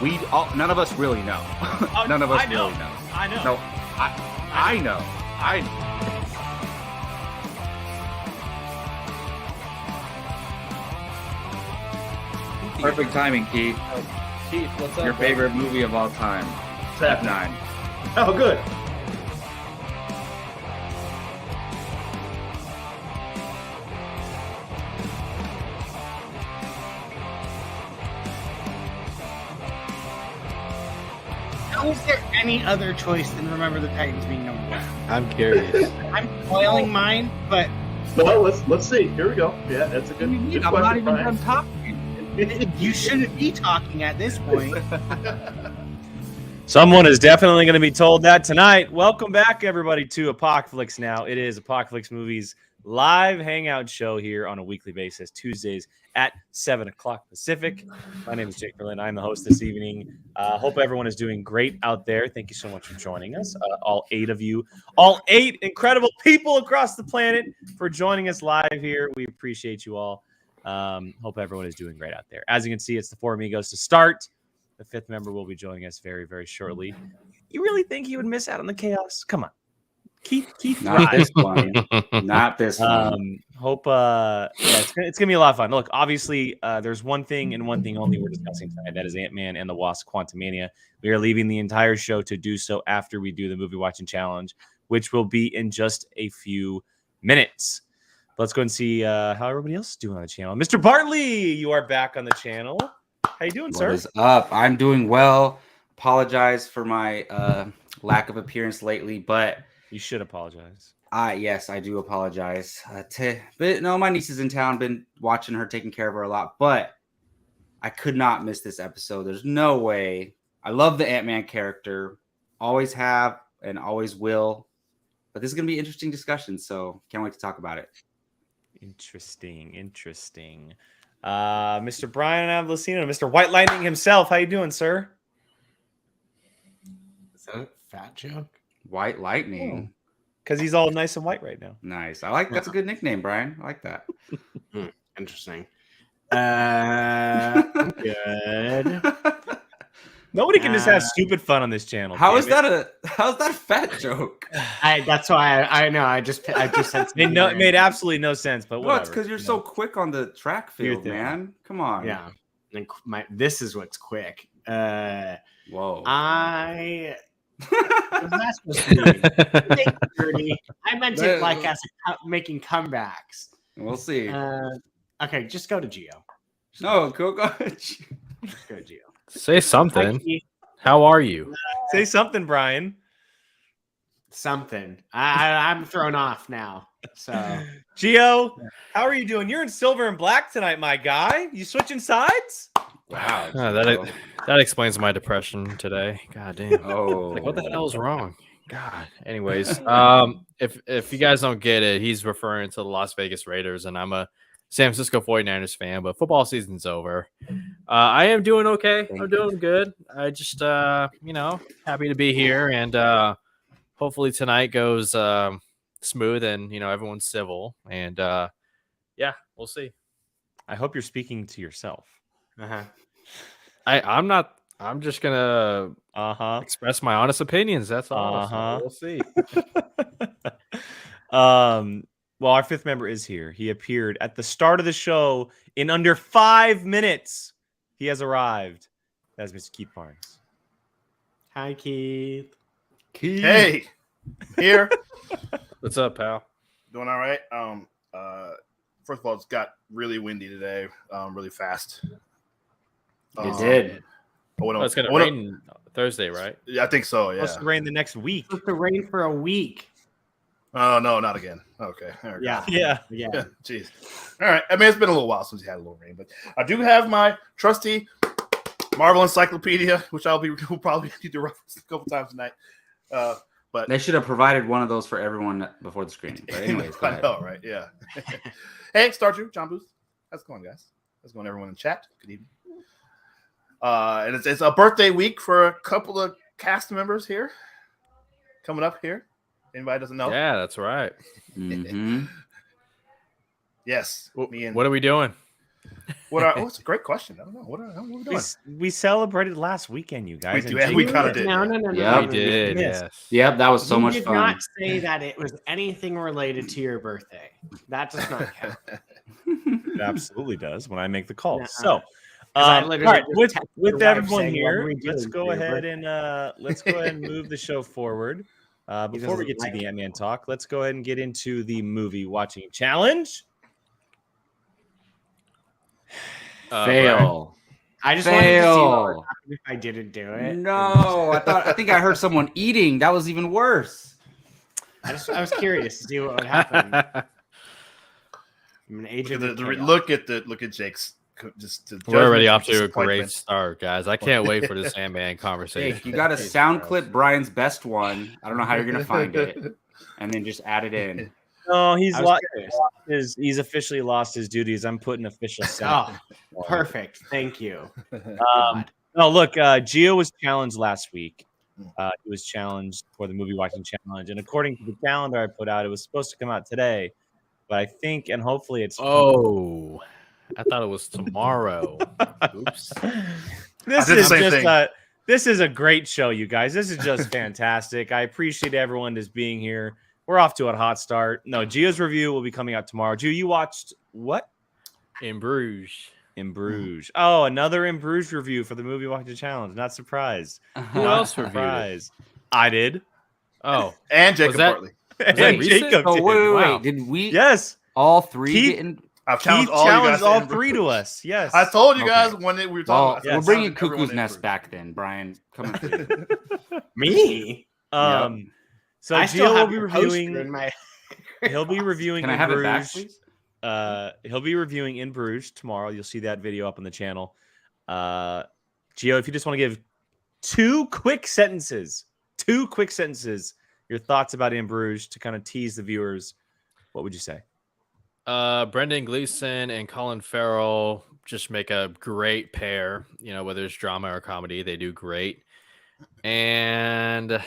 None of us really know. None of us really know. I know. No, I know. Perfect timing, Keith. Keith, what's up? Your favorite movie of all time. F9. Oh, good. How is there any other choice than Remember the Titans being number one? I'm curious. I'm spoiling mine, but Well, let's see. Here we go. Yeah, that's a good, good I'm question, not even Brian. done talking. you shouldn't be talking at this point. Someone is definitely going to be told that tonight. Welcome back, everybody, to Apocaflix now. It is Apocaflix Movies live hangout show here on a weekly basis, Tuesdays at 7 o'clock Pacific. My name is Jake Berlin. I'm the host this evening. Hope everyone is doing great out there. Thank you so much for joining us. All 8 of you, all 8 incredible people across the planet for joining us live here. We appreciate you all. Hope everyone is doing great out there. As you can see, it's the Four Amigos to start. The 5th member will be joining us very, very shortly. You really think he would miss out on the chaos? Come on. Keith Not this one. Not this one. Hope it's gonna be a lot of fun. Look, obviously, there's one thing and one thing only we're discussing tonight. That is Ant-Man and the Wasp: Quantumania. We are leaving the entire show to do so after we do the movie watching challenge, which will be in just a few minutes. Let's go and see how everybody else is doing on the channel. Mr. Bartley, you are back on the channel. How you doing, sir? What is up? I'm doing well. Apologize for my lack of appearance lately, but You should apologize. yes, I do apologize. But no, my niece is in town. Been watching her, taking care of her a lot, but I could not miss this episode. There's no way. I love the Ant-Man character, always have and always will. But this is gonna be an interesting discussion, so can't wait to talk about it. Interesting. Mr. Brian Avlicino, Mr. White Lightning himself. How you doing, sir? Is that a fat joke? White Lightning. Because he's all nice and white right now. Nice. That's a good nickname, Brian. I like that. Interesting. I'm good. Nobody can just have stupid fun on this channel. How's that a fat joke? That's why I know. I just said It made absolutely no sense, but Well, whatever. it's because you're so quick on the track field, thing. man. Come on. Yeah. And this is what's quick. Whoa. That's supposed to be 8:30. I meant it like as making comebacks. We'll see. Okay, just go to Geo. No, go. Just go to Geo. Say something. How are you? Say something, Brian. Something. I'm thrown off now. So Gio, how are you doing? You're in silver and black tonight, my guy. You switching sides? Wow. That explains my depression today. God damn. Oh. Like, what the hell is wrong? God. Anyways, if you guys don't get it, he's referring to the Las Vegas Raiders, and I'm a San Francisco 49ers fan, but football season's over. I am doing okay. I'm doing good. I just happy to be here, and hopefully tonight goes smooth and everyone's civil, and yeah, we'll see. I hope you're speaking to yourself. I'm not. I'm just gonna express my honest opinions. That's all. So we'll see. Well, our 5th member is here. He appeared at the start of the show in under 5 minutes. He has arrived. That's Mr. Keith Barnes. hi, Keith. Hey, here. What's up, pal? Doing all right. First of all, it's got really windy today, really fast. It did. It's gonna rain Thursday, right? Yeah, I think so. Yeah. Supposed to rain the next week. Supposed to rain for a week. Oh no, not again. Okay. There we go. Yeah. Yeah. Jeez. All right. I mean, it's been a little while since we had a little rain, but I do have my trusty Marvel Encyclopedia, which we'll probably need to reference a couple times tonight. But They should have provided one of those for everyone before the screening. But anyways, go I ahead. know, right? Yeah. Hey, Star Trek, John Booth. How's it going, guys? How's it going, everyone in chat? Good evening. And it's a birthday week for a couple of cast members here. Coming up here. Anybody doesn't know? Yeah, that's right. Mhm. Yes. Me and What are we doing? It's a great question. I don't know. What are we doing? We celebrated last weekend, you guys. We and do. We Jake kinda did. did. No. Yep. We did, yes. Yep, that was so You much did fun. not say that it was anything related to your birthday. That does not count. It absolutely does when I make the call. Nuh-uh. So, 'Cause I all literally right, just texted with your wife everyone saying, "What are here, we let's doing go for your ahead birthday?" and move the show forward. Before we doesn't get to like the it. Ant-Man talk, let's go ahead and get into the movie watching challenge. Fail. I just wanted to see what would Fail. happen if I didn't do it. No, I think I heard someone eating. That was even worse. I was curious to see what would happen. I'm an agent. Look at Jake's. We're already off to a great start, guys. I can't wait for this Ant-Man conversation. Jake, you got to sound clip Brian's best one. I don't know how you're gonna find it, and then just add it in. No, he's I was curious. he's officially lost his duties. I'm putting official sound. Oh, perfect. Thank you. No, look, Gio was challenged last week. He was challenged for the movie watching challenge, and according to the calendar I put out, it was supposed to come out today, but I think and hopefully it's. Oh, I thought it was tomorrow. Oops. This I did the is same just thing. this is a great show, you guys. This is just fantastic. I appreciate everyone just being here. We're off to a hot start. No, Gio's review will be coming out tomorrow. Gio, you watched what? In Bruges. In Bruges. Oh, another In Bruges review for the movie watching challenge. Not surprised. Who else reviewed it? Surprised. I did. Oh, and Jacob that- Bartley. And that recent? Jacob Oh, did. wait, Wow. did we Yes. all three Keith- get in? I've He challenged all you challenged guys. to all end three to Bruges. us. Yes. I told you Okay. guys when we were talking. Well, about yes. we're bringing everyone Cuckoo's in Nest Bruges. back then, Brian. Coming through. Me? So I still Gio will have be your poster reviewing. in my. He'll be reviewing Can I In have it back, Bruges. please? He'll be reviewing In Bruges tomorrow. You'll see that video up on the channel. Gio, if you just want to give two quick sentences, your thoughts about In Bruges to kind of tease the viewers, what would you say? Brendan Gleeson and Colin Farrell just make a great pair. You know, whether it's drama or comedy, they do great. And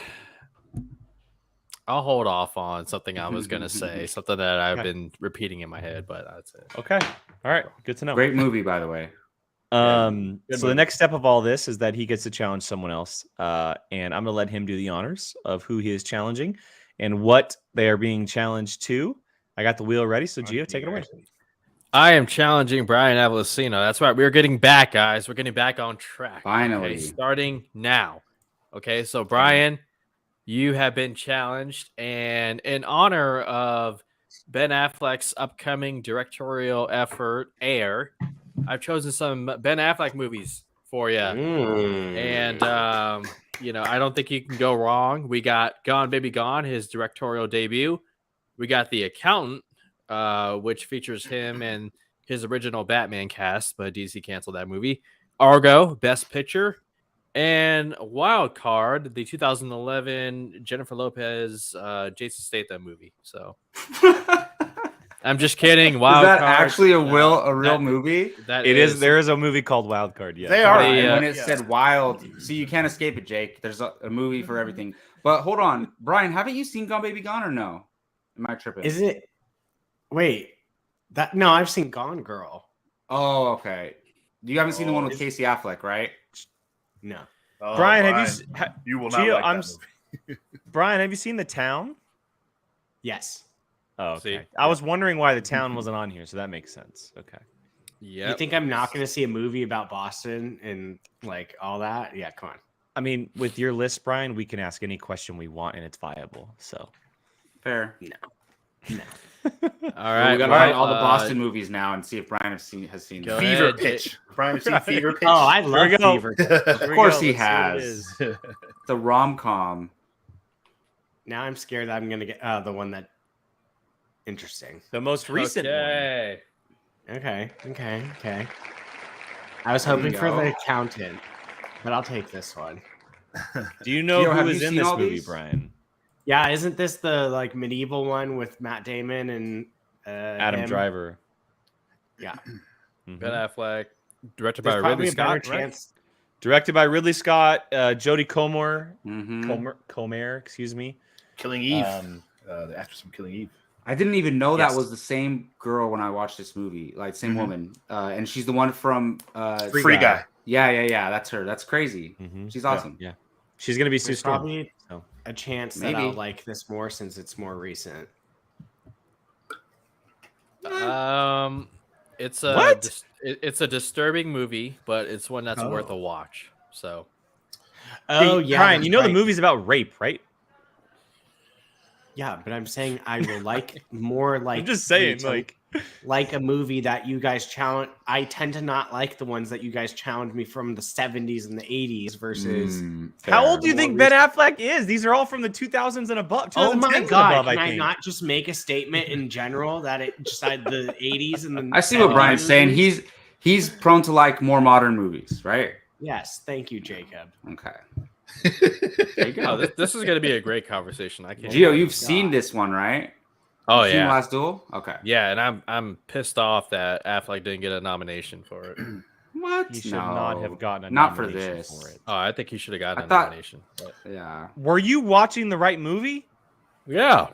I'll hold off on something I was gonna say, something that I've been repeating in my head, but that's it. Okay. All right. Good to know. Great movie, by the way. So the movie. next step of all this is that he gets to challenge someone else, and I'm gonna let him do the honors of who he is challenging and what they are being challenged to. I got the wheel ready, so Gio, take it away. I am challenging Brian Avalosino. That's right. We're getting back, guys. We're getting back on track. Finally. Okay, starting now. Okay, so Brian, you have been challenged, and in honor of Ben Affleck's upcoming directorial effort, Air, I've chosen some Ben Affleck movies for you. And, you know, I don't think you can go wrong. We got Gone Baby Gone, his directorial debut. We got The Accountant, which features him and his original Batman cast, but DC canceled that movie. Argo, Best Picture. And Wild Card, the 2011 Jennifer Lopez, Jason Statham movie. So I'm just kidding. Wild Is that Card, actually a real movie? That It is. There is a movie called Wild Card. Yeah, They are. And Yeah. when it said wild, see, you can't escape it, Jake. There's a movie for everything. But hold on, Brian, haven't you seen Gone Baby Gone or no? Am I tripping? Is it? Wait. No, I've seen Gone Girl. Oh, okay. You haven't seen the one with Casey Affleck, right? No. Oh, Brian, have Brian, you? you will not Gio, like I'm. that movie. Brian, have you seen The Town? Yes. Oh, okay. See? I was wondering why The Town wasn't on here, so that makes sense. Okay. Yeah. You think I'm not going to see a movie about Boston and like all that? Yeah, come on. I mean, with your list, Brian, we can ask any question we want, and it's viable. So. Fair. No. All Well, right. we gotta well, find all the Boston movies now and see if Brian has seen Go them. Fever ahead. Pitch. Brian, have you seen Fever Pitch? Oh, I love we go. Fever. Of course he Let's see what it has. is. The rom-com. Now I'm scared that I'm going to get the one that interesting. The most recent one. Okay. Okay. I was There you hoping for go. The Accountant, but I'll take this one. Do you know Gio, have who you is in seen this all movie, these? Brian? Yeah, isn't this the like medieval one with Matt Damon and Adam him? Driver. Yeah. Mhm. Ben Affleck, directed There's by probably Ridley a better Scott. Right? chance. Directed by Ridley Scott, Jodie Comer, Mm-hmm. Comer, excuse me. Killing Eve. Um, The actress from Killing Eve. I didn't even know Yes. that was the same girl when I watched this movie, like same Mhm. woman, and she's the one from Free Guy. Yeah. That's her. That's crazy. Mhm. She's awesome. Yeah. She's gonna be Sue There's Storm. probably So. a chance that I'll Maybe. like this more since it's more recent. It's What? it's a disturbing movie, but it's one that's worth a watch. So Oh Hey, yeah, Ryan, that's you know the right. movie's about rape, right? Yeah, but I'm saying I will like more like. I'm just saying, to like a movie that you guys challenge. I tend to not like the ones that you guys challenge me from the 70s and the 80s versus. How Fair. old do you More think Ben recent. Affleck is? These are all from the 2000s and above. 2010s Oh my and god! above, Can I think. not just make a statement in general that it just the 80s and the? I see what 70s Brian's saying. movies? He's prone to like more modern movies, right? Yes, thank you, Jacob. Okay. there you go. This is gonna be a great conversation. I can't. Gio, wait. you've seen this one, right? Oh You've seen yeah, Last Duel? Okay. yeah, and I'm pissed off that Affleck didn't get a nomination for it. What? He should not have gotten a Not for nomination this. for it. Oh, I think he should have gotten I a thought- nomination. But Yeah. Were you watching the right movie? yeah,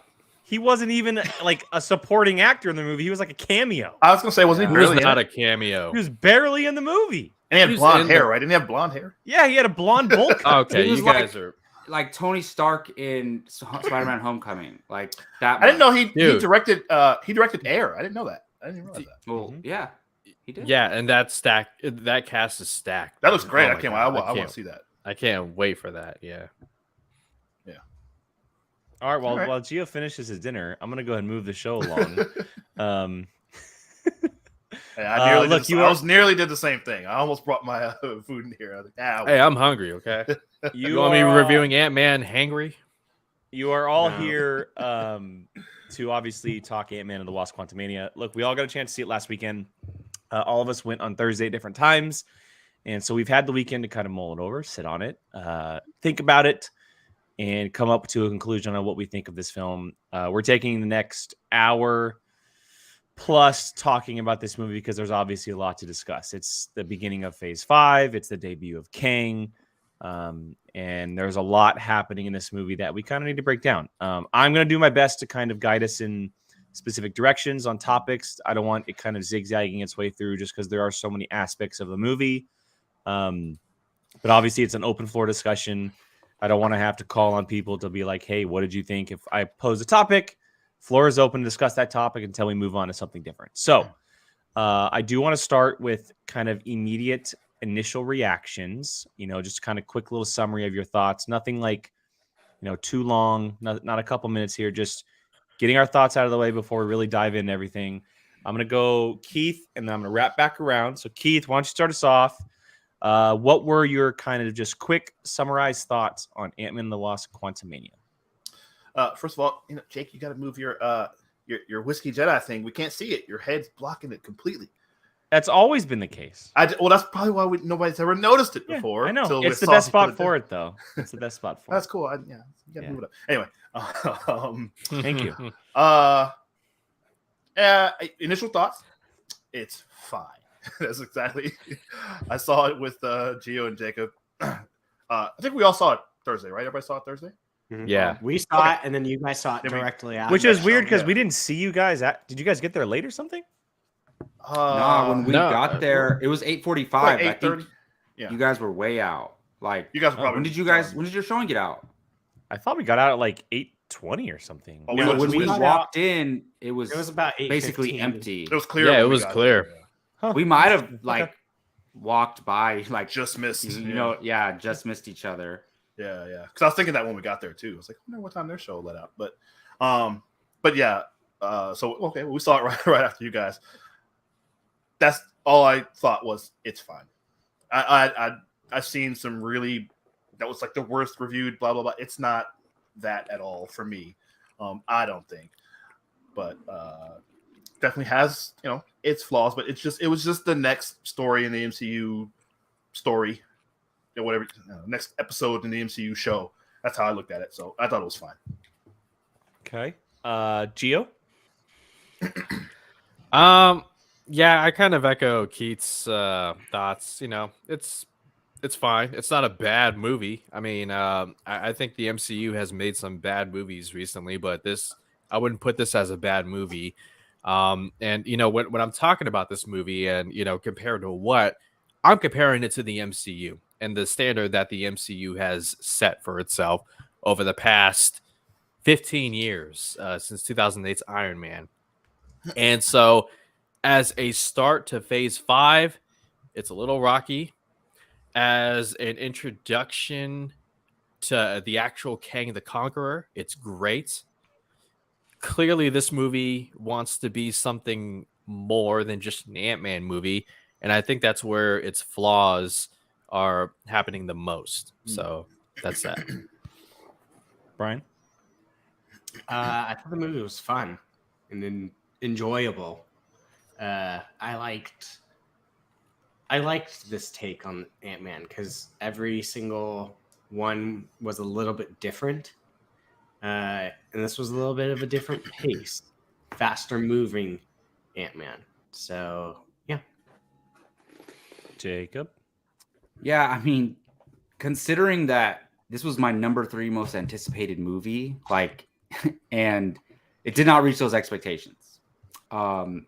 He wasn't even like a supporting actor in the movie. He was like a cameo. I was gonna say, wasn't Yeah. he he was barely in not it? a cameo. He was barely in the movie. And he had He was blonde in hair, the- right? Didn't he have blonde hair? Yeah, he had a blonde bowl cut. Okay, He was you guys are. Like Tony Stark in Spider-Man: Homecoming, like that. I didn't know he Dude. directed Air. I didn't know that. I didn't realize that. Well, Mhm. yeah, he did. Yeah, and that cast is stacked. That looks great. Oh I my can't. God, I want can't- to see that. I can't wait for that. Yeah. All right, well, All right. while Gio finishes his dinner, I'm gonna go ahead and move the show along. Hey, I nearly look, did. I was nearly did the same thing. I almost brought my food in here. I was like, Hey, I'm hungry. Okay. You want me are, reviewing Ant-Man hangry? You are all No. here to obviously talk Ant-Man and the Wasp: Quantumania. Look, we all got a chance to see it last weekend. All of us went on Thursday at different times, and so we've had the weekend to kind of mull it over, sit on it, think about it, and come up to a conclusion on what we think of this film. We're taking the next hour plus talking about this movie because there's obviously a lot to discuss. It's the beginning of Phase 5. It's the debut of Kang. And there's a lot happening in this movie that we kind of need to break down. I'm going to do my best to kind of guide us in specific directions on topics. I don't want it kind of zigzagging its way through just because there are so many aspects of the movie. But obviously it's an open floor discussion. I don't want to have to call on people to be like, hey, what did you think? If I pose a topic, floor is open to discuss that topic until we move on to something different. So I do want to start with kind of immediate initial reactions, just kind of quick little summary of your thoughts. Nothing like, too long, not a couple minutes here, just getting our thoughts out of the way before we really dive into everything. I'm going to go Keith, and then I'm going to wrap back around. So Keith, why don't you start us off? What were your kind of just quick summarized thoughts on Ant-Man and the Wasp: Quantumania? First of all, Jake, you got to move your whiskey Jedi thing. We can't see it. Your head's blocking it completely. That's always been the case. Well, that's probably why nobody's ever noticed it Yeah, before. I know. till It's we the saw best you put spot for it, though. It's the best spot for That's it. cool. You got to Yeah. move it up. Anyway, Thank you. initial thoughts. It's fine. That's exactly. I saw it with Gio and Jacob. I think we all saw it Thursday, right? Everybody saw it Thursday. Yeah. We saw it, and then you guys saw it Then we- directly after. Which is so, weird because yeah. we didn't see you guys. Did you guys get there late or something? Nah, when we No. got there, it was 8:45. like I think 8:30. Yeah. you guys were way out. Like, You guys were probably. when did your showing get out? I thought we got out at like 8:20 or something. Oh, No, went when to we Disney. walked in, it was about 8:15. basically empty. It was clear. Yeah, when it we was got clear. there, yeah. Huh. We might have Okay. like walked by, like Just missed. just missed each other. Yeah. Because I was thinking that when we got there too. I was like, I wonder what time their show let out. But yeah. So okay, well, we saw it right after you guys. That's all I thought was it's fine. I've seen some really that was like the worst reviewed blah blah blah. It's not that at all for me. I don't think, but definitely has its flaws. But it was just the next story in the MCU story. Whatever next episode in the MCU show. That's how I looked at it. So I thought it was fine. Okay. Gio? Yeah, I kind of echo Keith's thoughts. It's fine. It's not a bad movie. I mean, I think the MCU has made some bad movies recently, but this I wouldn't put this as a bad movie. And you know, when I'm talking about this movie, and you know, compared to what I'm comparing it to the MCU and the standard that the MCU has set for itself over the past 15 years since 2008's Iron Man. And so, as a start to Phase 5, it's a little rocky. As an introduction to the actual Kang the Conqueror, it's great. Clearly, this movie wants to be something more than just an Ant-Man movie, and I think that's where its flaws are happening the most. So that's that. Brian? I thought the movie was fun and enjoyable. I liked this take on Ant-Man because every single one was a little bit different. And this was a little bit of a different pace, faster moving Ant-Man. So, yeah. Jacob? Yeah, I mean, considering that this was my number 3 most anticipated movie, like, and it did not reach those expectations. And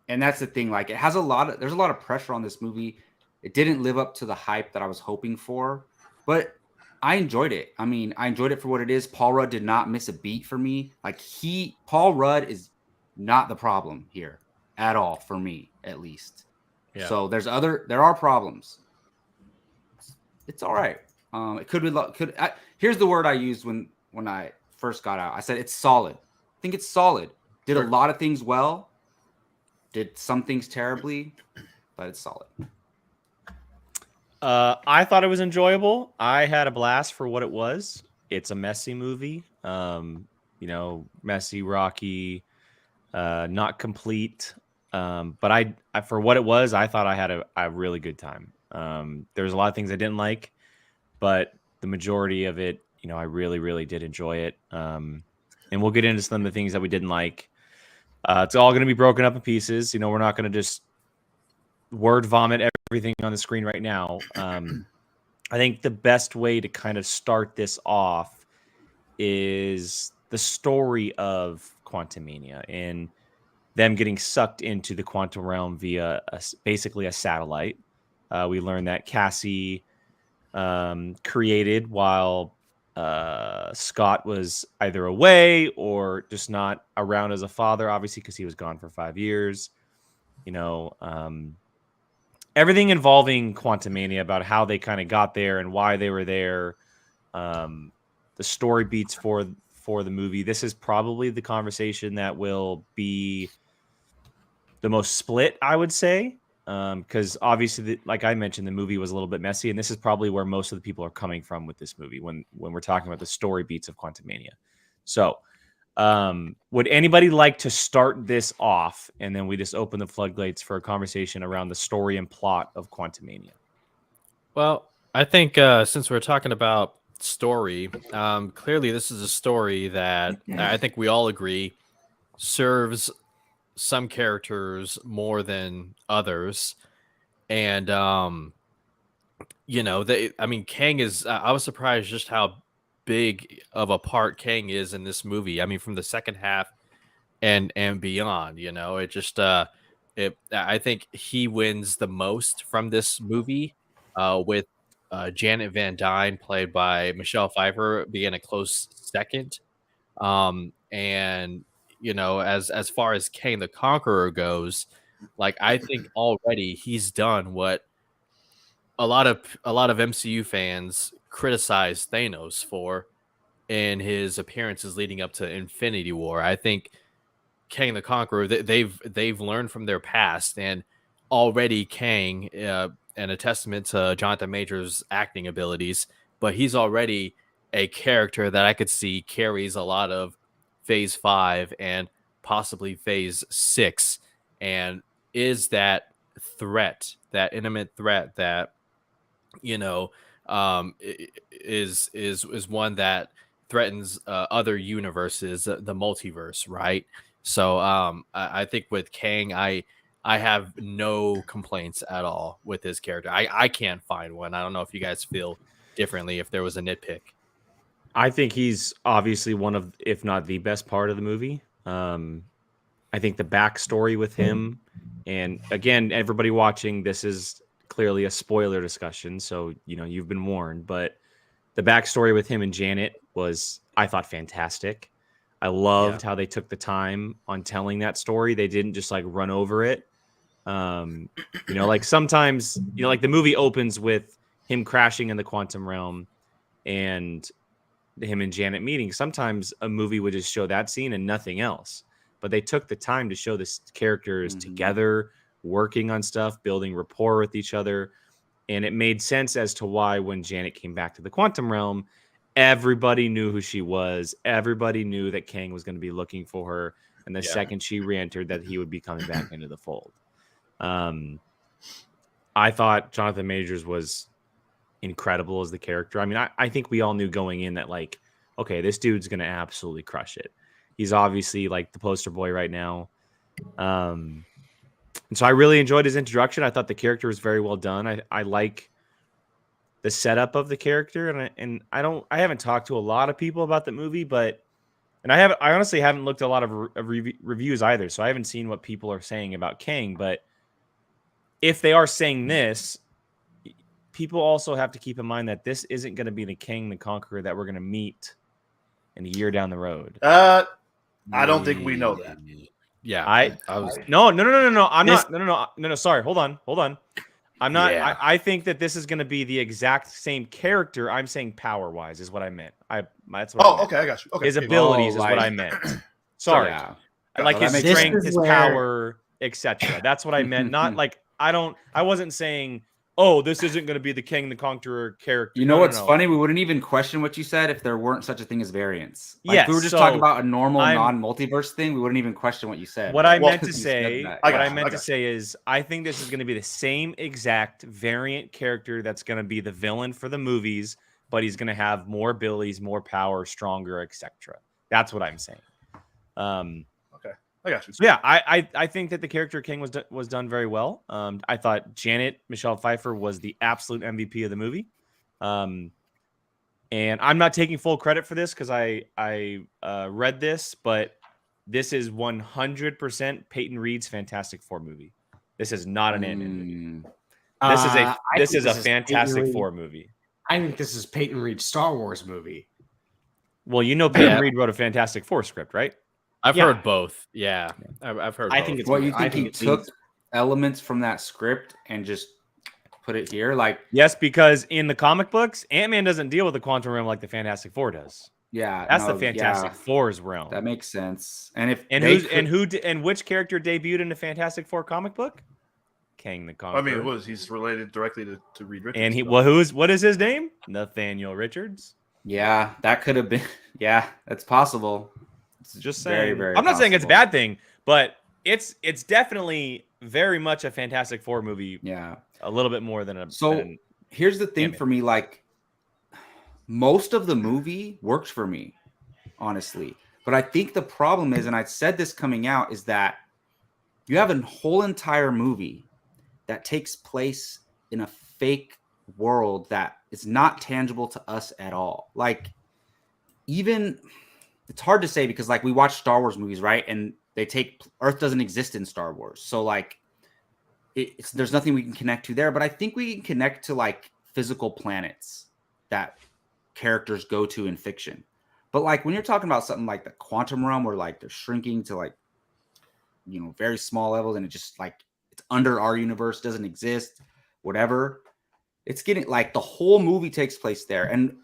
that's the thing. Like, there's a lot of pressure on this movie. It didn't live up to the hype that I was hoping for, but I enjoyed it. I mean, I enjoyed it for what it is. Paul Rudd did not miss a beat for me. Like, Paul Rudd is not the problem here at all, for me, at least. Yeah. So there are problems. It's all right. It could be, here's the word I used when I first got out. I said, it's solid. I think it's solid. Did a lot of things well. Did some things terribly, but it's solid. I thought it was enjoyable. I had a blast for what it was. It's a messy movie. You know, messy, rocky, not complete. But I for what it was, I thought I had a really good time. There's a lot of things I didn't like, but the majority of it, you know, I really, really did enjoy it. And we'll get into some of the things that we didn't like. It's all going to be broken up in pieces. You know, we're not going to just word vomit everything on the screen right now. I think the best way to kind of start this off is the story of Quantumania and them getting sucked into the quantum realm via basically a satellite. We learned that Cassie created while Scott was either away or just not around as a father, obviously, because he was gone for 5 years. You know, everything involving Quantumania, about how they kind of got there and why they were there. The story beats for the movie. This is probably the conversation that will be the most split, I would say. Because obviously, like I mentioned, the movie was a little bit messy, and this is probably where most of the people are coming from with this movie when we're talking about the story beats of Quantumania. So, would anybody like to start this off, and then we just open the floodgates for a conversation around the story and plot of Quantumania? Well, I think since we're talking about story, clearly this is a story that I think we all agree serves some characters more than others. And you know, Kang is I was surprised just how big of a part Kang is in this movie. I mean, from the second half and beyond, you know, it just I think he wins the most from this movie, with Janet Van Dyne, played by Michelle Pfeiffer, being a close second. And you know, as far as Kang the Conqueror goes, like, I think already he's done what a lot of MCU fans criticize Thanos for in his appearances leading up to Infinity War. I think Kang the Conqueror, they've learned from their past, and already Kang, and a testament to Jonathan Majors' acting abilities, but he's already a character that I could see carries a lot of Phase 5 and possibly Phase 6, and is that threat, that intimate threat that, you know, is one that threatens other universes, the multiverse, right? So I think with Kang, I have no complaints at all with his character. I can't find one. I don't know if you guys feel differently, if there was a nitpick. I think he's obviously one of, if not the best part of the movie. I think the backstory with him, and again, everybody watching, this is clearly a spoiler discussion, so you've been warned. But the backstory with him and Janet was, I thought, fantastic. I loved how they took the time on telling that story. They didn't just like run over it. Like sometimes, like the movie opens with him crashing in the quantum realm and him and Janet meeting. Sometimes a movie would just show that scene and nothing else. But they took the time to show the characters together, working on stuff, building rapport with each other. And it made sense as to why when Janet came back to the quantum realm, everybody knew who she was. Everybody knew that Kang was going to be looking for her. And the second she re-entered, that he would be coming back into the fold. I thought Jonathan Majors was incredible as the character. I mean, I think we all knew going in that, like, okay, this dude's going to absolutely crush it. He's obviously like the poster boy right now. And so I really enjoyed his introduction. I thought the character was very well done. I like the setup of the character, and I haven't talked to a lot of people about the movie, I honestly haven't looked at a lot of reviews either. So I haven't seen what people are saying about Kang, but if they are saying this, people also have to keep in mind that this isn't going to be the Kang the Conqueror that we're going to meet in a year down the road. I don't think we know that. Yeah, I was no. I'm not. No. Sorry, hold on. I'm not. Yeah. I think that this is going to be the exact same character. I'm saying power wise is what I meant. That's what. I meant. Okay, I got you. Okay, his abilities is what I meant. Sorry, like his strength, his power, etc. That's what I meant. Not like I wasn't saying, oh, this isn't going to be the Kang the Conqueror character. You know what's funny? We wouldn't even question what you said if there weren't such a thing as variants. Like, yes, if we were just talking about a normal non-multiverse thing, we wouldn't even question what you said. What I meant to say is I think this is going to be the same exact variant character that's going to be the villain for the movies, but he's going to have more abilities, more power, stronger, etc. That's what I'm saying. I got you. So yeah, I think that the character King was done very well. I thought Janet Michelle Pfeiffer was the absolute MVP of the movie. And I'm not taking full credit for this because I read this, but this is 100% Peyton Reed's Fantastic Four movie. This is not an Ant-Man movie. This is a Fantastic Four movie. I think this is Peyton Reed's Star Wars movie. Well, Peyton Reed wrote a Fantastic Four script, right? I've heard both. Yeah, I've heard. I both. think it's what you think he took elements from that script and just put it here, like yes, because in the comic books, Ant-Man doesn't deal with the quantum realm like the Fantastic Four does. Yeah, that's the Fantastic Four's realm. That makes sense. And which character debuted in the Fantastic Four comic book? Kang the Conqueror. I mean, he's related directly to Reed Richards. And what is his name? Nathaniel Richards. Yeah, that could have been. Yeah, that's possible. It's just saying. Very, very I'm not saying it's a bad thing, but it's definitely very much a Fantastic Four movie. Yeah, a little bit more than a. So here's the thing for me, like most of the movie works for me, honestly. But I think the problem is, and I said this coming out, is that you have a whole entire movie that takes place in a fake world that is not tangible to us at all. Like, even it's hard to say because, like, we watch Star Wars movies, right? And Earth doesn't exist in Star Wars. So, like, there's nothing we can connect to there. But I think we can connect to, like, physical planets that characters go to in fiction. But, like, when you're talking about something like the quantum realm where, like, they're shrinking to, like, very small levels and it just, like, it's under our universe, doesn't exist, whatever. It's getting, like, the whole movie takes place there. And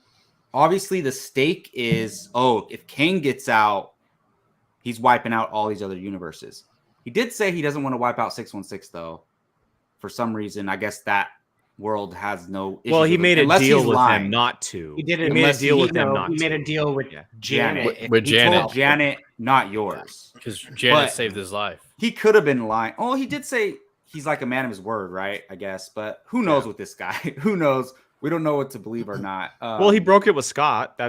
obviously the stake is, if Kang gets out, he's wiping out all these other universes. He did say he doesn't want to wipe out 616, though. For some reason, I guess that world has no issues. Well, he made a deal with them not to. He did it. He made a deal with them not to. He made a deal with Janet. With Janet. Told Janet, not yours. Because Janet saved his life. He could have been lying. Oh, he did say he's like a man of his word, right? I guess. But who knows with this guy? Who knows? We don't know what to believe or not. Well, he broke it with Scott.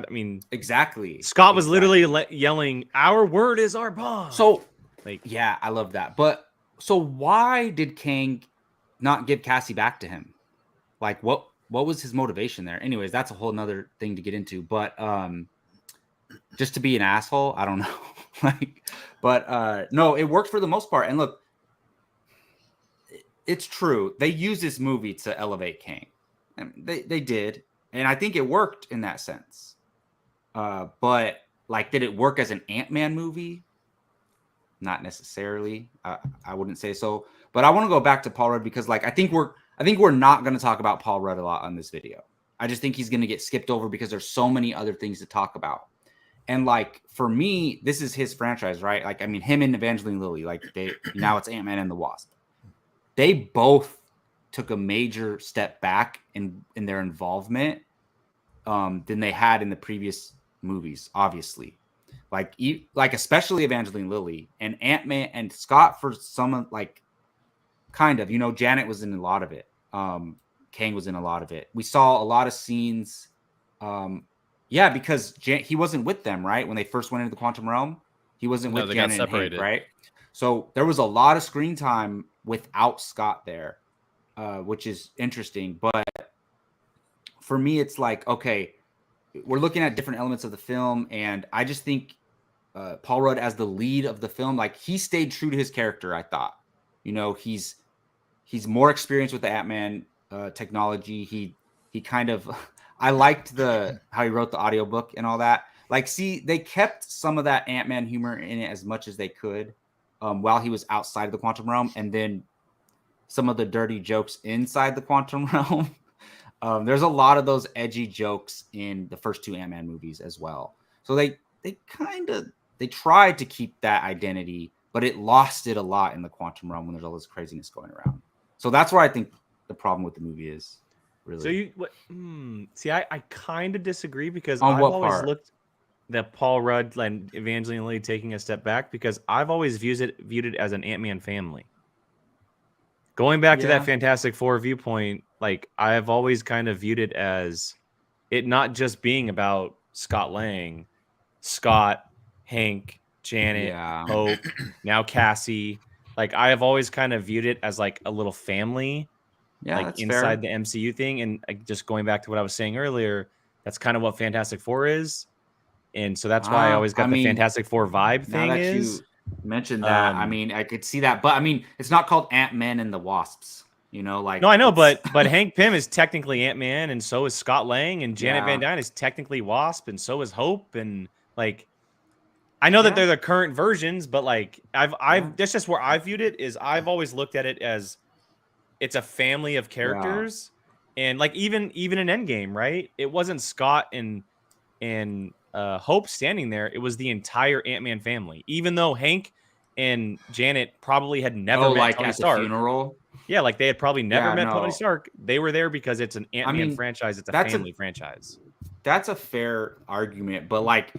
Exactly. Scott was literally yelling, "Our word is our bond." So, yeah, I love that. But so why did Kang not give Cassie back to him? Like, what was his motivation there? Anyways, that's a whole nother thing to get into. But just to be an asshole, I don't know. But no, it worked for the most part. And look, it's true. They used this movie to elevate Kang. And they did. And I think it worked in that sense. But like, did it work as an Ant-Man movie? Not necessarily. I wouldn't say so. But I want to go back to Paul Rudd because like I think we're not going to talk about Paul Rudd a lot on this video. I just think he's going to get skipped over because there's so many other things to talk about. And like for me, this is his franchise, right? Like I mean, him and Evangeline Lilly, like now it's Ant-Man and the Wasp. They both took a major step back in their involvement than they had in the previous movies, obviously. Like especially Evangeline Lilly and Ant-Man and Scott for some like kind of, Janet was in a lot of it. Kang was in a lot of it. We saw a lot of scenes. Because he wasn't with them, right? When they first went into the quantum realm, he wasn't with Janet and Hank, right? So there was a lot of screen time without Scott there, which is interesting. But for me, it's like, okay, we're looking at different elements of the film, and I just think Paul Rudd as the lead of the film, like he stayed true to his character. I thought, he's more experienced with the Ant-Man technology. He kind of, I liked how he wrote the audiobook and all that. Like, see, they kept some of that Ant-Man humor in it as much as they could while he was outside of the quantum realm, and then some of the dirty jokes inside the quantum realm. There's a lot of those edgy jokes in the first two Ant-Man movies as well. So they tried to keep that identity, but it lost it a lot in the quantum realm when there's all this craziness going around. So that's where I think the problem with the movie is. Really. So see, I kind of disagree because On I've what always part? looked at Paul Rudd and Evangeline Lilly taking a step back because I've always viewed it as an Ant-Man family. Going back to that Fantastic Four viewpoint, like I've always kind of viewed it as it not just being about Scott Lang, Scott, Hank, Janet, Hope, now Cassie. Like I have always kind of viewed it as like a little family, like inside the MCU thing. And just going back to what I was saying earlier, that's kind of what Fantastic Four is. And so that's why I always got the Fantastic Four vibe thing. Now that you mentioned that, I mean, I could see that, but I mean, it's not called Ant-Man and the Wasps, like. No, I know, but Hank Pym is technically Ant-Man, and so is Scott Lang, and Janet Van Dyne is technically Wasp, and so is Hope, and like, I know that they're the current versions, but like, that's just where I viewed it. Is I've always looked at it as it's a family of characters, and like even in Endgame, right? It wasn't Scott and Hope standing there. It was the entire Ant-Man family, even though Hank and Janet probably had never met Tony Stark. The funeral. Yeah, like they had probably never met Tony Stark. They were there because it's an Ant-Man franchise. It's a family franchise. That's a fair argument, but like,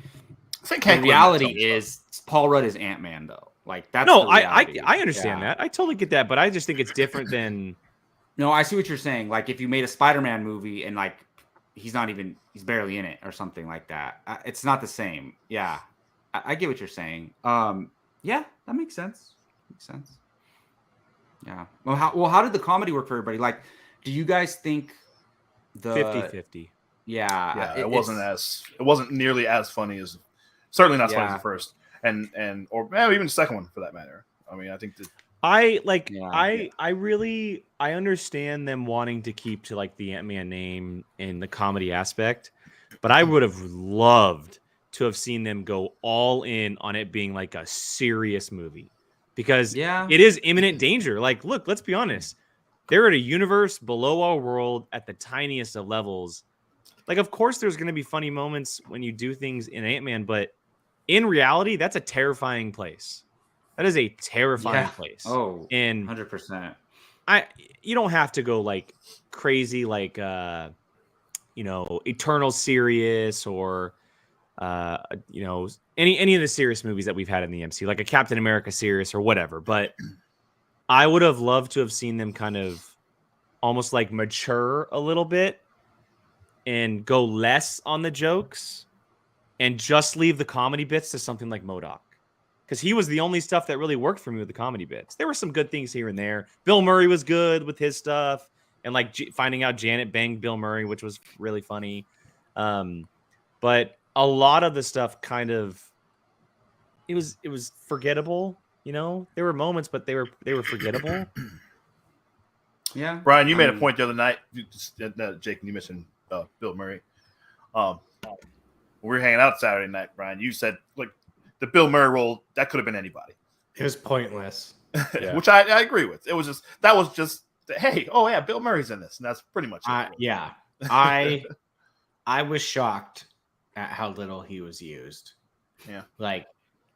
I think the reality is Paul Rudd is Ant-Man, though. Like that's I understand that. I totally get that, but I just think it's different than. No, I see what you're saying. Like if you made a Spider-Man movie and like he's barely in it or something like that, it's not the same. Yeah, I get what you're saying. Yeah, that makes sense. Yeah. Well, how did the comedy work for everybody? Like, do you guys think the 50-50? Yeah, it wasn't nearly as funny as, certainly not as funny as the first, or maybe even the second one for that matter. I mean, I think that I understand them wanting to keep to like the Ant-Man name and the comedy aspect, but I would have loved to have seen them go all in on it being like a serious movie, because it is imminent danger. Like, look, let's be honest. They're at a universe below our world at the tiniest of levels. Like, of course, there's going to be funny moments when you do things in Ant-Man, but in reality, that's a terrifying place. That is a terrifying place. Oh, and 100%. You don't have to go like crazy, like Eternal Serious or any of the serious movies that we've had in the MCU, like a Captain America serious or whatever. But I would have loved to have seen them kind of almost like mature a little bit and go less on the jokes and just leave the comedy bits to something like MODOK. Because he was the only stuff that really worked for me with the comedy bits. There were some good things here and there. Bill Murray was good with his stuff. And like finding out Janet banged Bill Murray, which was really funny. But a lot of the stuff kind of was forgettable. You know, there were moments, but they were forgettable. Yeah, Brian, you I made a mean, point the other night. Jake, you mentioned Bill Murray. When we were hanging out Saturday night, Brian, you said like the Bill Murray role that could have been anybody, It was pointless. Yeah. which I agree with. It was just hey, oh yeah, Bill Murray's in this, and that's pretty much it. Yeah, I was shocked at how little he was used. Yeah. Like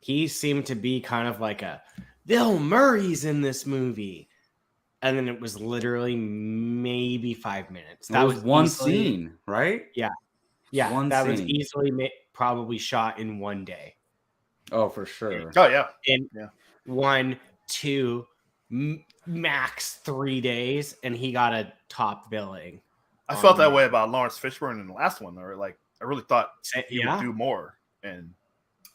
he seemed to be kind of like a Bill Murray's in this movie. And then it was literally maybe 5 minutes. that was one easily- scene, right? Yeah, One that was scene. easily probably shot in one day. Oh, for sure. Oh yeah, In Yeah. 1, 2, max 3 days, and he got a top billing. I felt that way about Lawrence Fishburne in the last one. Or like I really thought he would Yeah, do more, and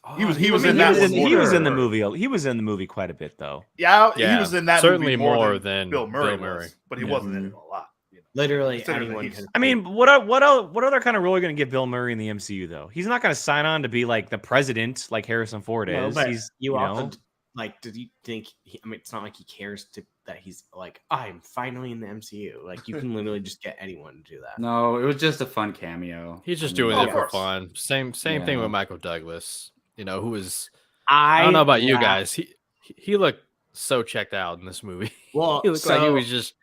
Oh, He was I in mean, that one He was in the more. movie. He was in the movie quite a bit, though. yeah, Yeah, he was in that certainly movie more than Bill Murray, Bill Murray. was, but he Yeah. wasn't in it a lot. You know? literally Considering that anyone. he's- could- I mean, what other kind of role are you going to give Bill Murray in the MCU though? He's not going to sign on to be like the president, like Harrison Ford No, is. but He's you also know? like. Did you think? I mean, it's not like he cares that he's like, I'm finally in the MCU. Like, you can literally just get anyone to do that. No, it was just a fun cameo. He's just I mean, doing it of for course. fun. Same thing Yeah. with Michael Douglas. You know, who is I don't know about you guys. He looked so checked out in this movie. Well, He looked like he was just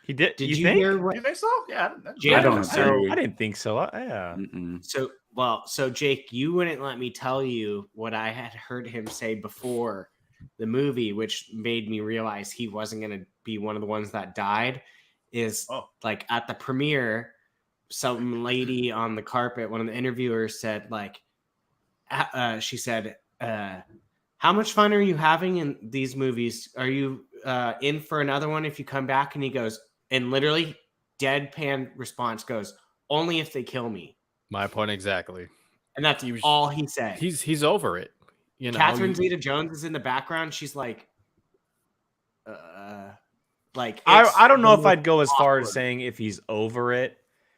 He did. Did you you think? hear Do what? you think so? Yeah, Jake, I don't so- agree. I didn't think so. Yeah. Mm-mm. So Jake, you wouldn't let me tell you what I had heard him say before the movie, which made me realize he wasn't going to be one of the ones that died. Is like at the premiere, some lady on the carpet, one of the interviewers said, like, she said, how much fun are you having in these movies? Are you in for another one if you come back? And he goes, and literally deadpan response goes, only if they kill me. my point exactly. And that's all he said. He's over it. You know, Catherine Zeta-Jones is in the background. She's like, I don't know if I'd go as far as awkward. saying if he's over it,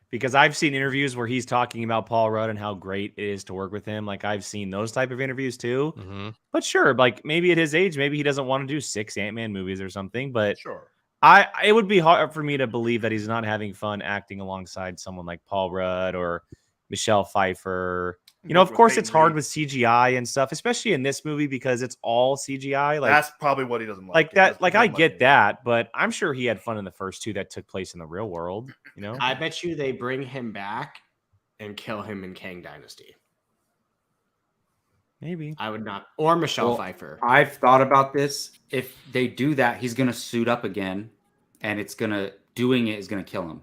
because I've seen interviews where he's talking about Paul Rudd and how great it is to work with him. Like I've seen those type of interviews too. Mm-hmm. But sure, like maybe at his age, maybe he doesn't want to do 6 Ant-Man movies or something. But Sure. it would be hard for me to believe that he's not having fun acting alongside someone like Paul Rudd or Michelle Pfeiffer. You know, of With course, Peyton it's hard Reed. with CGI and stuff, especially in this movie because it's all CGI. Like That's probably what he doesn't like. like Yeah, that. that's Like what he I doesn't get like. that, but I'm sure he had fun in the first 2 that took place in the real world. You know, I bet you they bring him back and kill him in Kang Dynasty. maybe. I would not, or Michelle Well, Pfeiffer. I've thought about this. If they do that, he's gonna suit up again, and doing it is gonna kill him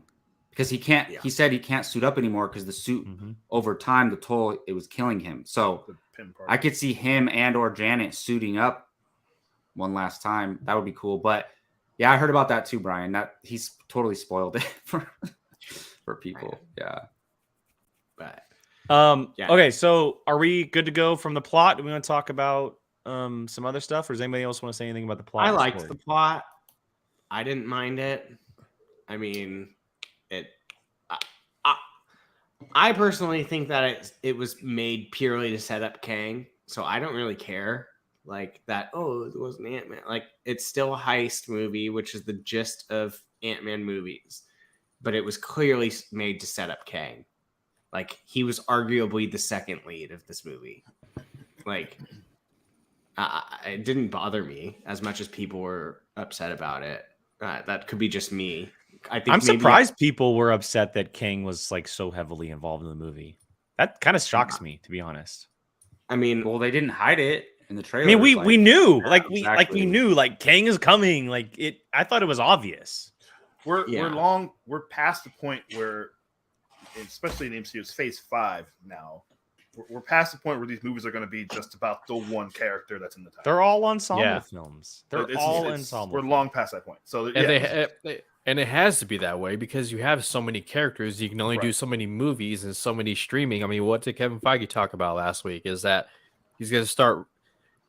because he can't. Yeah. He said he can't suit up anymore because the suit over time, the toll, it was killing him. So The pin part. I could see him and or Janet suiting up one last time. That would be cool. But yeah, I heard about that too, Brian. That he's totally spoiled it for people. Yeah. But Yeah. Okay, so are we good to go from the plot? Do we want to talk about some other stuff, or does anybody else want to say anything about the plot? I and liked story? the plot. I didn't mind it. I mean, I personally think that it was made purely to set up Kang, so I don't really care. Like that. Oh, it wasn't Ant-Man. Like it's still a heist movie, which is the gist of Ant-Man movies, but it was clearly made to set up Kang. Like he was arguably the second lead of this movie. Like it didn't bother me as much as people were upset about it. That could be just me. I think I'm maybe- surprised people were upset that Kang was like so heavily involved in the movie. That kind of shocks me, to be honest. I mean, Well, they didn't hide it in the trailer. I mean, we knew, like exactly. we knew, like Kang is coming. Like it, I thought it was obvious. We're past the point where, especially in the MCU, it's Phase 5 now. We're past the point where these movies are going to be just about the one character that's in the title. They're all ensemble Yeah. films. They're It's- all it's- ensemble. We're long past that point. So And yeah, and it has to be that way because you have so many characters. You can only do Right. so many movies and so many streaming. I mean, what did Kevin Feige talk about last week? Is that he's going to start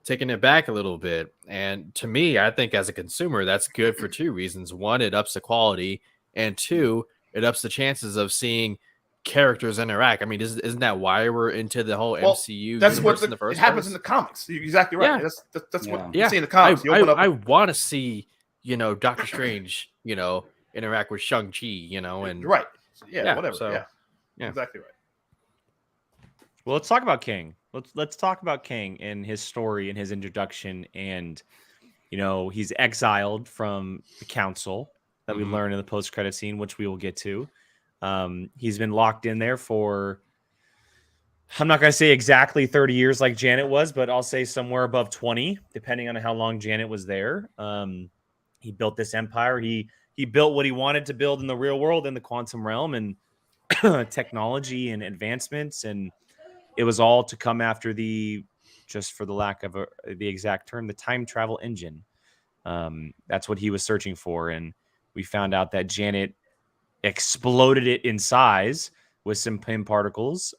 taking it back a little bit. And to me, I think as a consumer, that's good for 2 reasons. One, it ups the quality, and 2, it ups the chances of seeing characters interact. I mean, isn't that why we're into the whole MCU That's what universe in the first it happens place? in the comics. You're exactly right. Yeah. That's Yeah. what you see in the comics. You open up. I want to see, Doctor Strange, interact with Shang-Chi, and You're right. Yeah, Yeah, whatever. so- Yeah, exactly right. Well, let's talk about King. Let's talk about King and his story and his introduction. And he's exiled from the council that we learn in the post-credit scene, which we will get to. He's been locked in there for, I'm not going to say exactly 30 years like Janet was, but I'll say somewhere above 20, depending on how long Janet was there. He built this empire. He built what he wanted to build in the real world, in the quantum realm, and technology and advancements. And it was all to come after just for the lack of the exact term, the time travel engine. That's what he was searching for. And we found out that Janet exploded it in size with some PIM particles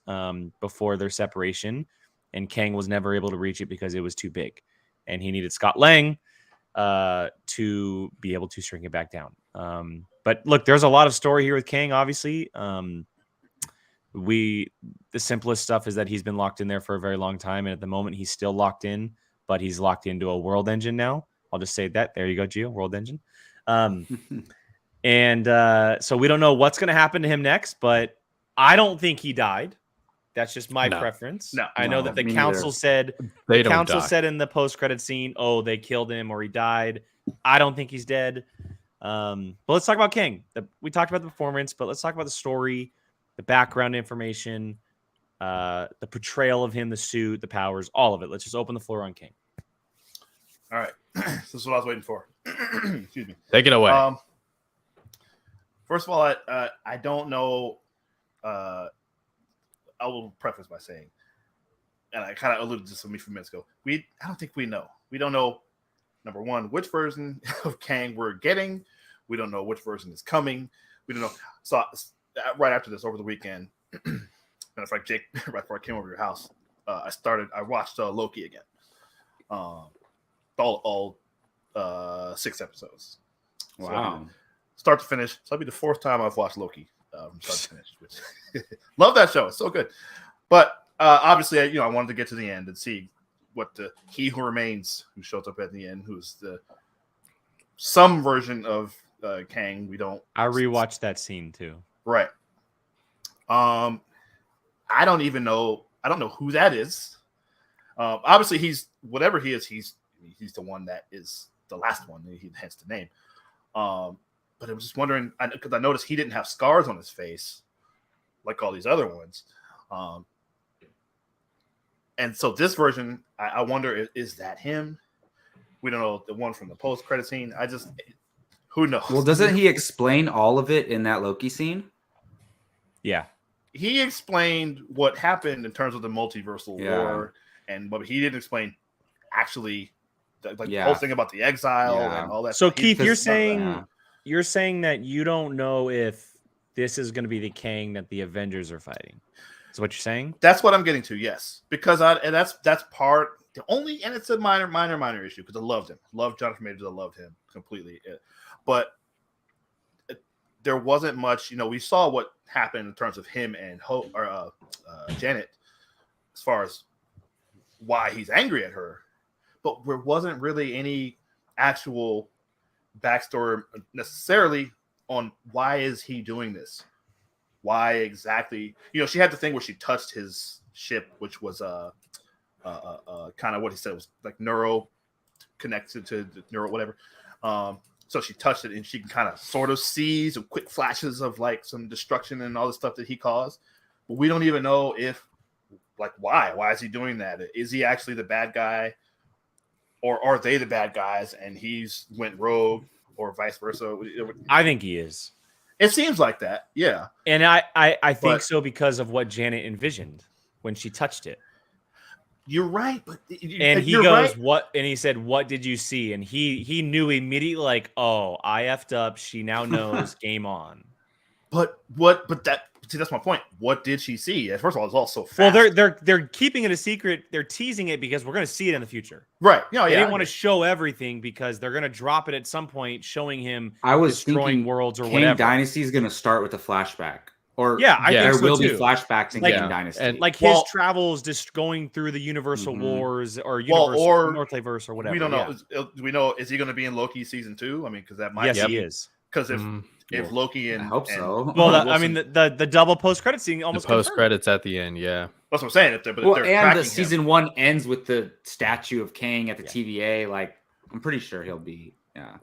before their separation. And Kang was never able to reach it because it was too big. And he needed Scott Lang to be able to shrink it back down. But look, there's a lot of story here with Kang, obviously. The simplest stuff is that he's been locked in there for a very long time, and at the moment he's still locked in, but he's locked into a world engine now. I'll just say that. There you go, Gio, world engine. And so we don't know what's going to happen to him next, but I don't think he died. That's just my preference. No, I know that the me council neither. said they the don't council die. said in the post-credit scene, oh, they killed him or he died. I don't think he's dead. But let's talk about King. We talked about the performance, but let's talk about the story, the background information, the portrayal of him, the suit, the powers, all of it. Let's just open the floor on King. All right. This is what I was waiting for. Excuse me. Take it away. First of all, I don't know. I will preface by saying, and I kind of alluded to this a few minutes ago. I don't think we know. We don't know, number one, which version of Kang we're getting. We don't know which version is coming. We don't know. So right after this, over the weekend, matter of fact, Jake, right before I came over to your house, I watched Loki again. All 6 episodes. Wow. So, start to finish. So that'll be the 4th time I've watched Loki from start to finish. Which love that show. It's so good. But obviously, I wanted to get to the end and see what He Who Remains, who shows up at the end, who's some version of Kang. We don't. I rewatched that scene too. Right. I don't even know. I don't know who that is. Obviously, he's whatever he is. He's the one that is the last one. Hence the name. But I was just wondering because I noticed he didn't have scars on his face like all these other ones. And so this version, I wonder, is that him? We don't know the one from the post-credit scene. Who knows? Well, doesn't he explain all of it in that Loki scene? Yeah. He explained what happened in terms of the multiversal war, but he didn't explain actually the whole thing about the exile and all that. So Keith, you're saying that you don't know if this is going to be the Kang that the Avengers are fighting. Is what you're saying? That's what I'm getting to. Yes, because that's part the only, and it's a minor issue because I loved him, loved Jonathan Majors, I loved him completely, but there wasn't much. We saw what happened in terms of him and Janet, as far as why he's angry at her, but there wasn't really any actual backstory necessarily on why is he doing this. Why exactly? She had the thing where she touched his ship, which was kind of what he said was like neuro connected to the neuro whatever. So she touched it, and she can kind of sort of see some quick flashes of like some destruction and all the stuff that he caused. But we don't even know if why. Why is he doing that? Is he actually the bad guy, or are they the bad guys and he's went rogue, or vice versa? I think he is. It seems like that, yeah. And I think so because of what Janet envisioned when she touched it. You're right, but and he goes, right. What? And he said, "What did you see?" And he knew immediately, like, "Oh, I effed up. She now knows. Game on." But that's my point. What did she see? First of all, it's all so fast. Well, they're keeping it a secret. They're teasing it because we're going to see it in the future, right? They didn't want to show everything because they're going to drop it at some point, showing him I was destroying worlds or Kang whatever. Dynasty is going to start with a flashback Or Yeah, I there think so will be too. flashbacks in Like- King Yeah, Dynasty. and- Like Well- his travels just going through the Universal Mhm. Wars or Well, Universal or Multiverse or whatever. We don't know. Yeah. Do we know? Is he going to be in Loki season 2? I mean, because that might. Yes, be, he is. Because Mhm. if Loki and I hope so. Well, Wilson- I mean, the double post credit scene The almost post confirmed. credits at the end, yeah. that's what I'm saying. If they're Well, tracking and the him. season 1 ends with the statue of Kang at the Yeah. TVA. Like, I'm pretty sure he'll be. Yeah.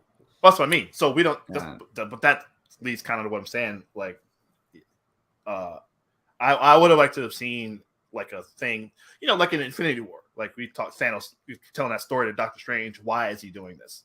That's what I mean. So we don't. Yeah. But that leads kind of to what I'm saying. Like, I would have liked to have seen like a thing, like in Infinity War. Like we talked Thanos telling that story to Doctor Strange. Why is he doing this?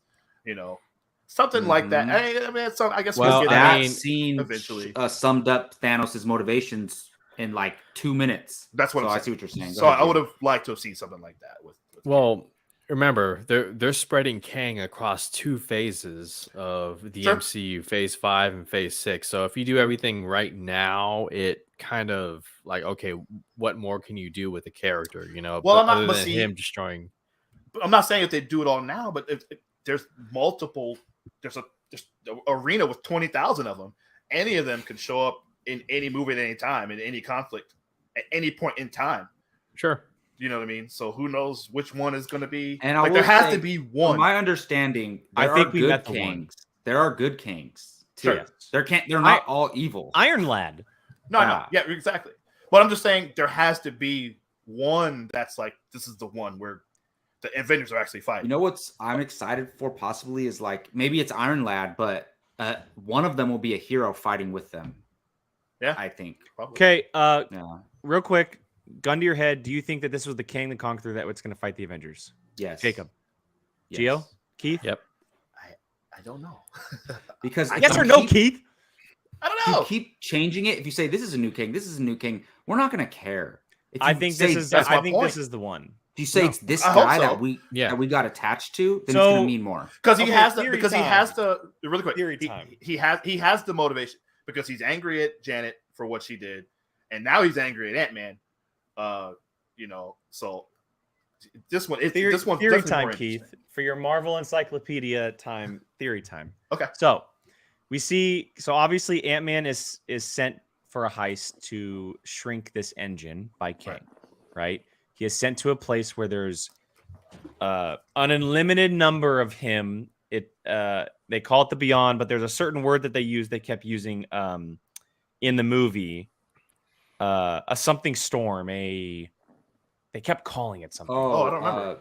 Something like that. I mean, it's, I guess Well, we'll get That I mean, scene eventually. summed up Thanos' motivations in like 2 minutes. That's what So I'm I saying. see what you're saying. Go So ahead, I would Jay. have liked to have seen something like that with Well, remember, they're spreading Kang across 2 phases of the Sure. MCU, phase 5 and phase 6. So if you do everything right now, it kind of like, okay, what more can you do with the character, Well, but I'm not- other but than see- him destroying. I'm not saying if they do it all now, but if there's multiple, there's an arena with 20,000 of them. Any of them could show up in any movie at any time, in any conflict, at any point in time. Sure. You know what I mean? So who knows which one is going to be? And I like there will has say, to be From one. my understanding, I there think are we good met the one. Kangs. There are good Kangs too. Sure. They're not all evil. Iron Lad. No, Yeah. yeah, exactly. But I'm just saying there has to be one that's like this is the one where the Avengers are actually fighting. You know what's I'm excited for possibly is like maybe it's Iron Lad, but one of them will be a hero fighting with them. Yeah. I think. Probably. Okay, Yeah. real quick, gun to your head. Do you think that this was the Kang the Conqueror that was going to fight the Avengers? Yes. Jacob, Yes. Gio, Keith. Yep. I don't know. Because if Yes you or no, keep- Keith? I don't If you know. keep changing it, if you say this is a new king, this is a new king, we're not going to care. If I you think say this is. that's I my think point. this is the one. If you say No, it's this I hope guy so. that we got attached to, then So- it's going to mean more. Because he Okay, has the theory because he time. has the really quick Theory he, time. he has the motivation because he's angry at Janet for what she did, and now he's angry at Ant-Man. So this one Theory, this one's theory definitely time, more Keith, interesting. for your Marvel Encyclopedia time. Theory time. Okay. So we see. So obviously, Ant-Man is sent for a heist to shrink this engine by Kang. Right. He is sent to a place where there's an unlimited number of him. They call it the Beyond, but there's a certain word that they use. They kept using in the movie. A something storm. They kept calling it something. Oh, I don't remember.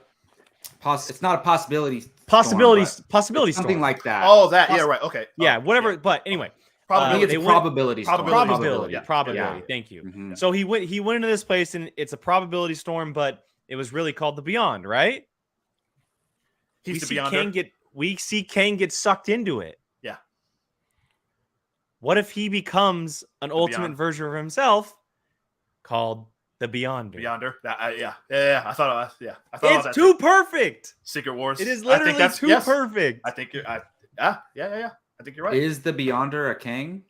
It's not a possibility. Possibilities. storm, Possibility but something storm. like that. Oh, that yeah, right. Okay. Yeah, Oh, whatever. But anyway, I think Probably. it's they a went- probability. storm. Probability. probability. Yeah. Thank you. Mhm. So he went into this place and it's a probability storm, but it was really called the Beyond, right? He's the Beyonder. We see Kang get sucked into it. Yeah. What if he becomes an ultimate Beyond. version of himself called the Beyonder? Beyonder. Yeah. I thought about that It's too perfect. Secret Wars. It is I think literally that's too yes. perfect. I think you're. Yeah. I think you're right. Is the Beyonder a king?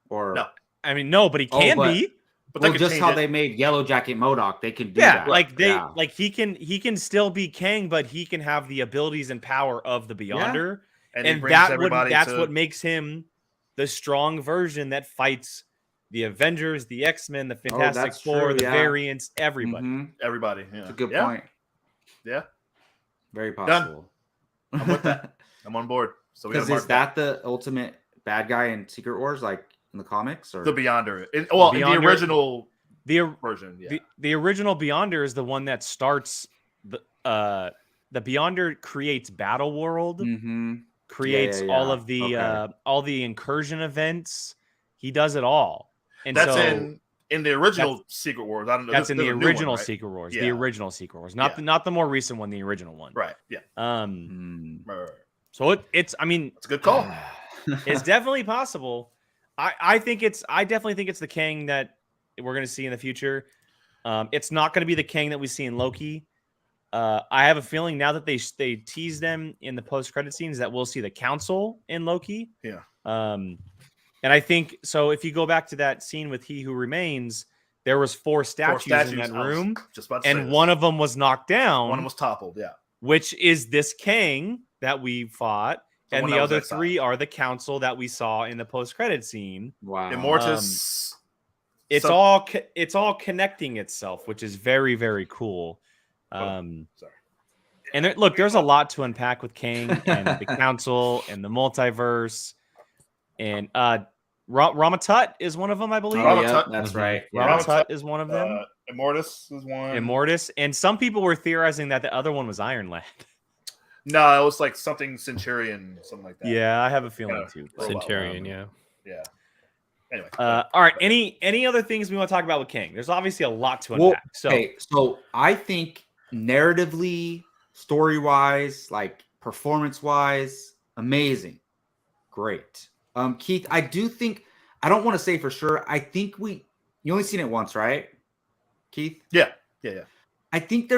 Or No. I mean, no, but he Oh, can but- be. But they well, could just change how it. they made Yellow Jacket MODOK, they could do Yeah, that. like he can still be Kang, but he can have the abilities and power of the Beyonder, he and brings that's everybody to- what makes him the strong version that fights the Avengers, the X-Men, the Fantastic that's Four, true, the yeah. variants, everybody. Mhm. everybody. Yeah. That's a good Yeah. point. Yeah. Very possible. I'm with that. I'm on board. So we got Because to is that the ultimate bad guy in Secret Wars, like in the comics? Or the Beyonder? In the Beyonder- original The version. Yeah. the original Beyonder is the one that starts the Beyonder creates Battle World, Mhm. creates yeah. all of the Okay. all the incursion events. He does it all, and That's so in the original Secret Wars. I don't know. that's in There's the a new one, original right? Secret Wars. Yeah. The original Secret Wars, not Yeah. not the more recent one, the original one. Right. Yeah. Mm. Right. So it's I mean It's a good call. it's definitely possible. I definitely think it's the Kang that we're going to see in the future. It's not going to be the Kang that we see in Loki. I have a feeling now that they tease them in the post-credit scenes that we'll see the Council in Loki. Yeah. And I think so. If you go back to that scene with He Who Remains, there was four statues in that I was room, just about to say and this. one of them was knocked down. One was toppled. Yeah. Which is this Kang that we fought, The and one the that was other exiled. three are the Council that we saw in the post-credit scene. Wow. Immortus. it's all connecting itself, which is very, very cool. Sorry. And look, there's a lot to unpack with Kang and the council and the multiverse. And Ramatut is one of them, I believe. Oh, yeah, Ramatut. that's right. Ramatut is one of them. Immortus is one. Immortus. And some people were theorizing that the other one was Ironlad. No, it was like something Centurion, something like that. Yeah, I have a feeling too. Centurion, yeah. Yeah. Anyway. All right. Any other things we want to talk about with Kang? There's obviously a lot to unpack. So I think narratively, story-wise, like performance-wise, amazing. Great. Keith, I do think, I don't want to say for sure. I think you only seen it once, right? Keith? Yeah. I think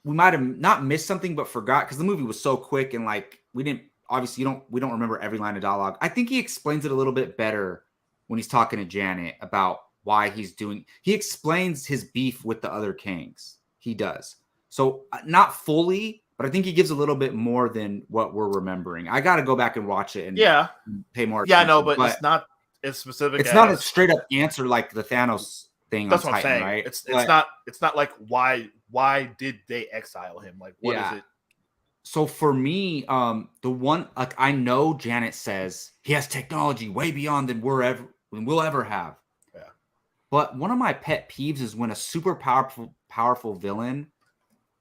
we might have not missed something, but forgot because the movie was so quick and like we don't remember every line of dialogue. I think he explains it a little bit better when he's talking to Janet about why he explains his beef with the other Kangs. He does. So not fully, but I think he gives a little bit more than what we're remembering. I got to go back and watch it and pay more attention. Yeah, no, but it's not as specific. It's not a straight up answer like the Thanos thing. That's on what I'm Titan, saying. right? It's not like why did they exile him? Like what is it? So for me, the one like I know Janet says he has technology way beyond than we'll ever have. Yeah. But one of my pet peeves is when a super powerful villain,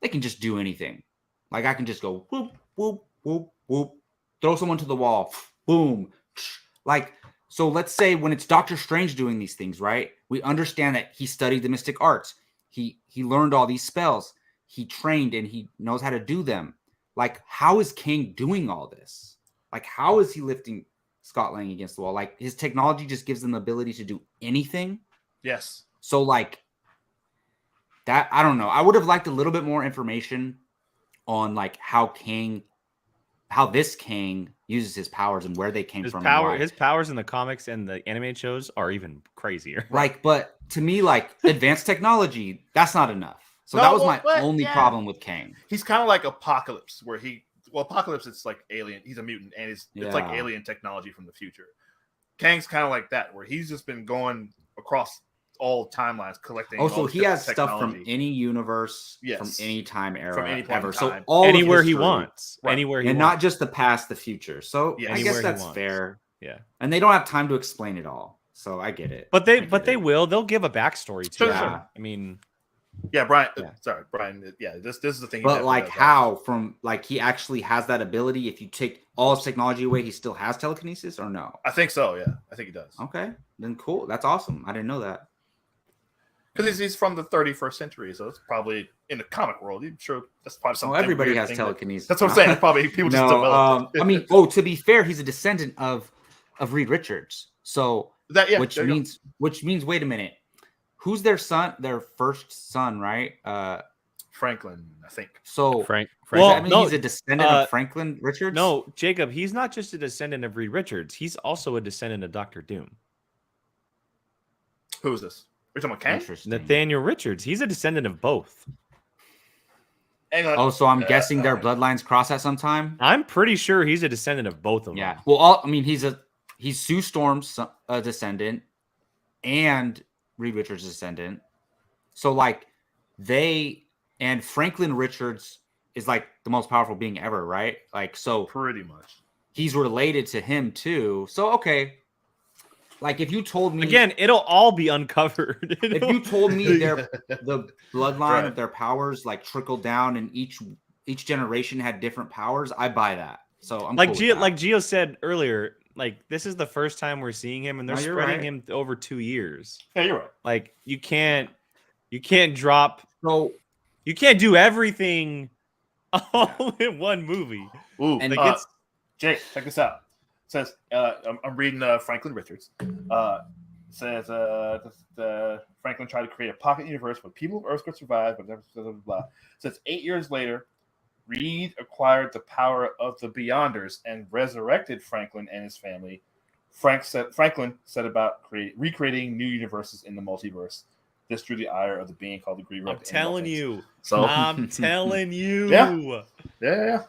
they can just do anything. Like I can just go whoop whoop whoop whoop, throw someone to the wall, boom. Like so, let's say when it's Doctor Strange doing these things, right? We understand that he studied the mystic arts. He learned all these spells. He trained and he knows how to do them. Like, how is Kang doing all this? Like, how is he lifting Scott Lang against the wall? Like, his technology just gives him the ability to do anything. Yes. So, like, that, I don't know. I would have liked a little bit more information on, like, how this Kang uses his powers and where they came from. His powers in the comics and the animated shows are even crazier. Like, but to me, like, advanced technology, that's not enough. So that was my only problem with Kang. He's kind of like Apocalypse, where Apocalypse, it's like alien. He's a mutant, and it's like alien technology from the future. Kang's kind of like that, where he's just been going across all timelines, collecting. Oh, so he has stuff from any universe, from any time era, from any point ever. In time. So all anywhere he wants, anywhere he and wants. not just the past, the future. So I guess that's fair. Yeah, and they don't have time to explain it all, so I get it. But they will. They'll give a backstory to it. Yeah. I mean. Yeah, Brian. Sorry, Brian. Yeah, this is the thing. But like, how from like he actually has that ability? If you take all his technology away, he still has telekinesis, or no? I think so. Yeah, I think he does. Okay, then cool. That's awesome. I didn't know that. Because he's from the 31st century, so it's probably in the comic world. I'm sure that's probably something. Everybody has telekinesis. That's what I'm saying. Probably people just developed it. I mean, to be fair, he's a descendant of Reed Richards. So which means wait a minute. Who's their son? Their first son, right? Franklin, I think. So Frank. Well, he's a descendant of Franklin Richards. No, Jacob. He's not just a descendant of Reed Richards. He's also a descendant of Doctor Doom. Who is this? Are you talking about Kang? Nathaniel Richards. He's a descendant of both. Oh, so I'm guessing their bloodlines cross at some time. I'm pretty sure he's a descendant of both of them. Yeah. Well, he's Sue Storm's descendant and Reed Richards' descendant. So like and Franklin Richards is like the most powerful being ever, right? Like, so pretty much he's related to him too. So, okay. Like if you told me again, it'll all be uncovered. If you told me the bloodline of their powers like trickled down and each generation had different powers, I buy that. So I'm like cool like Gio said earlier, like this is the first time we're seeing him, and they're spreading him over 2 years. Yeah, you're right. Like you can't drop. So you can't do everything all in one movie. Ooh, and like Jake, check this out. It says I'm reading Franklin Richards. Says Franklin tried to create a pocket universe where people of Earth could survive, but never blah, blah, blah. Says 8 years later, Reed acquired the power of the Beyonders and resurrected Franklin and his family. Franklin set about recreating new universes in the multiverse. This drew the ire of the being called the Green Red. I'm telling you. Yeah.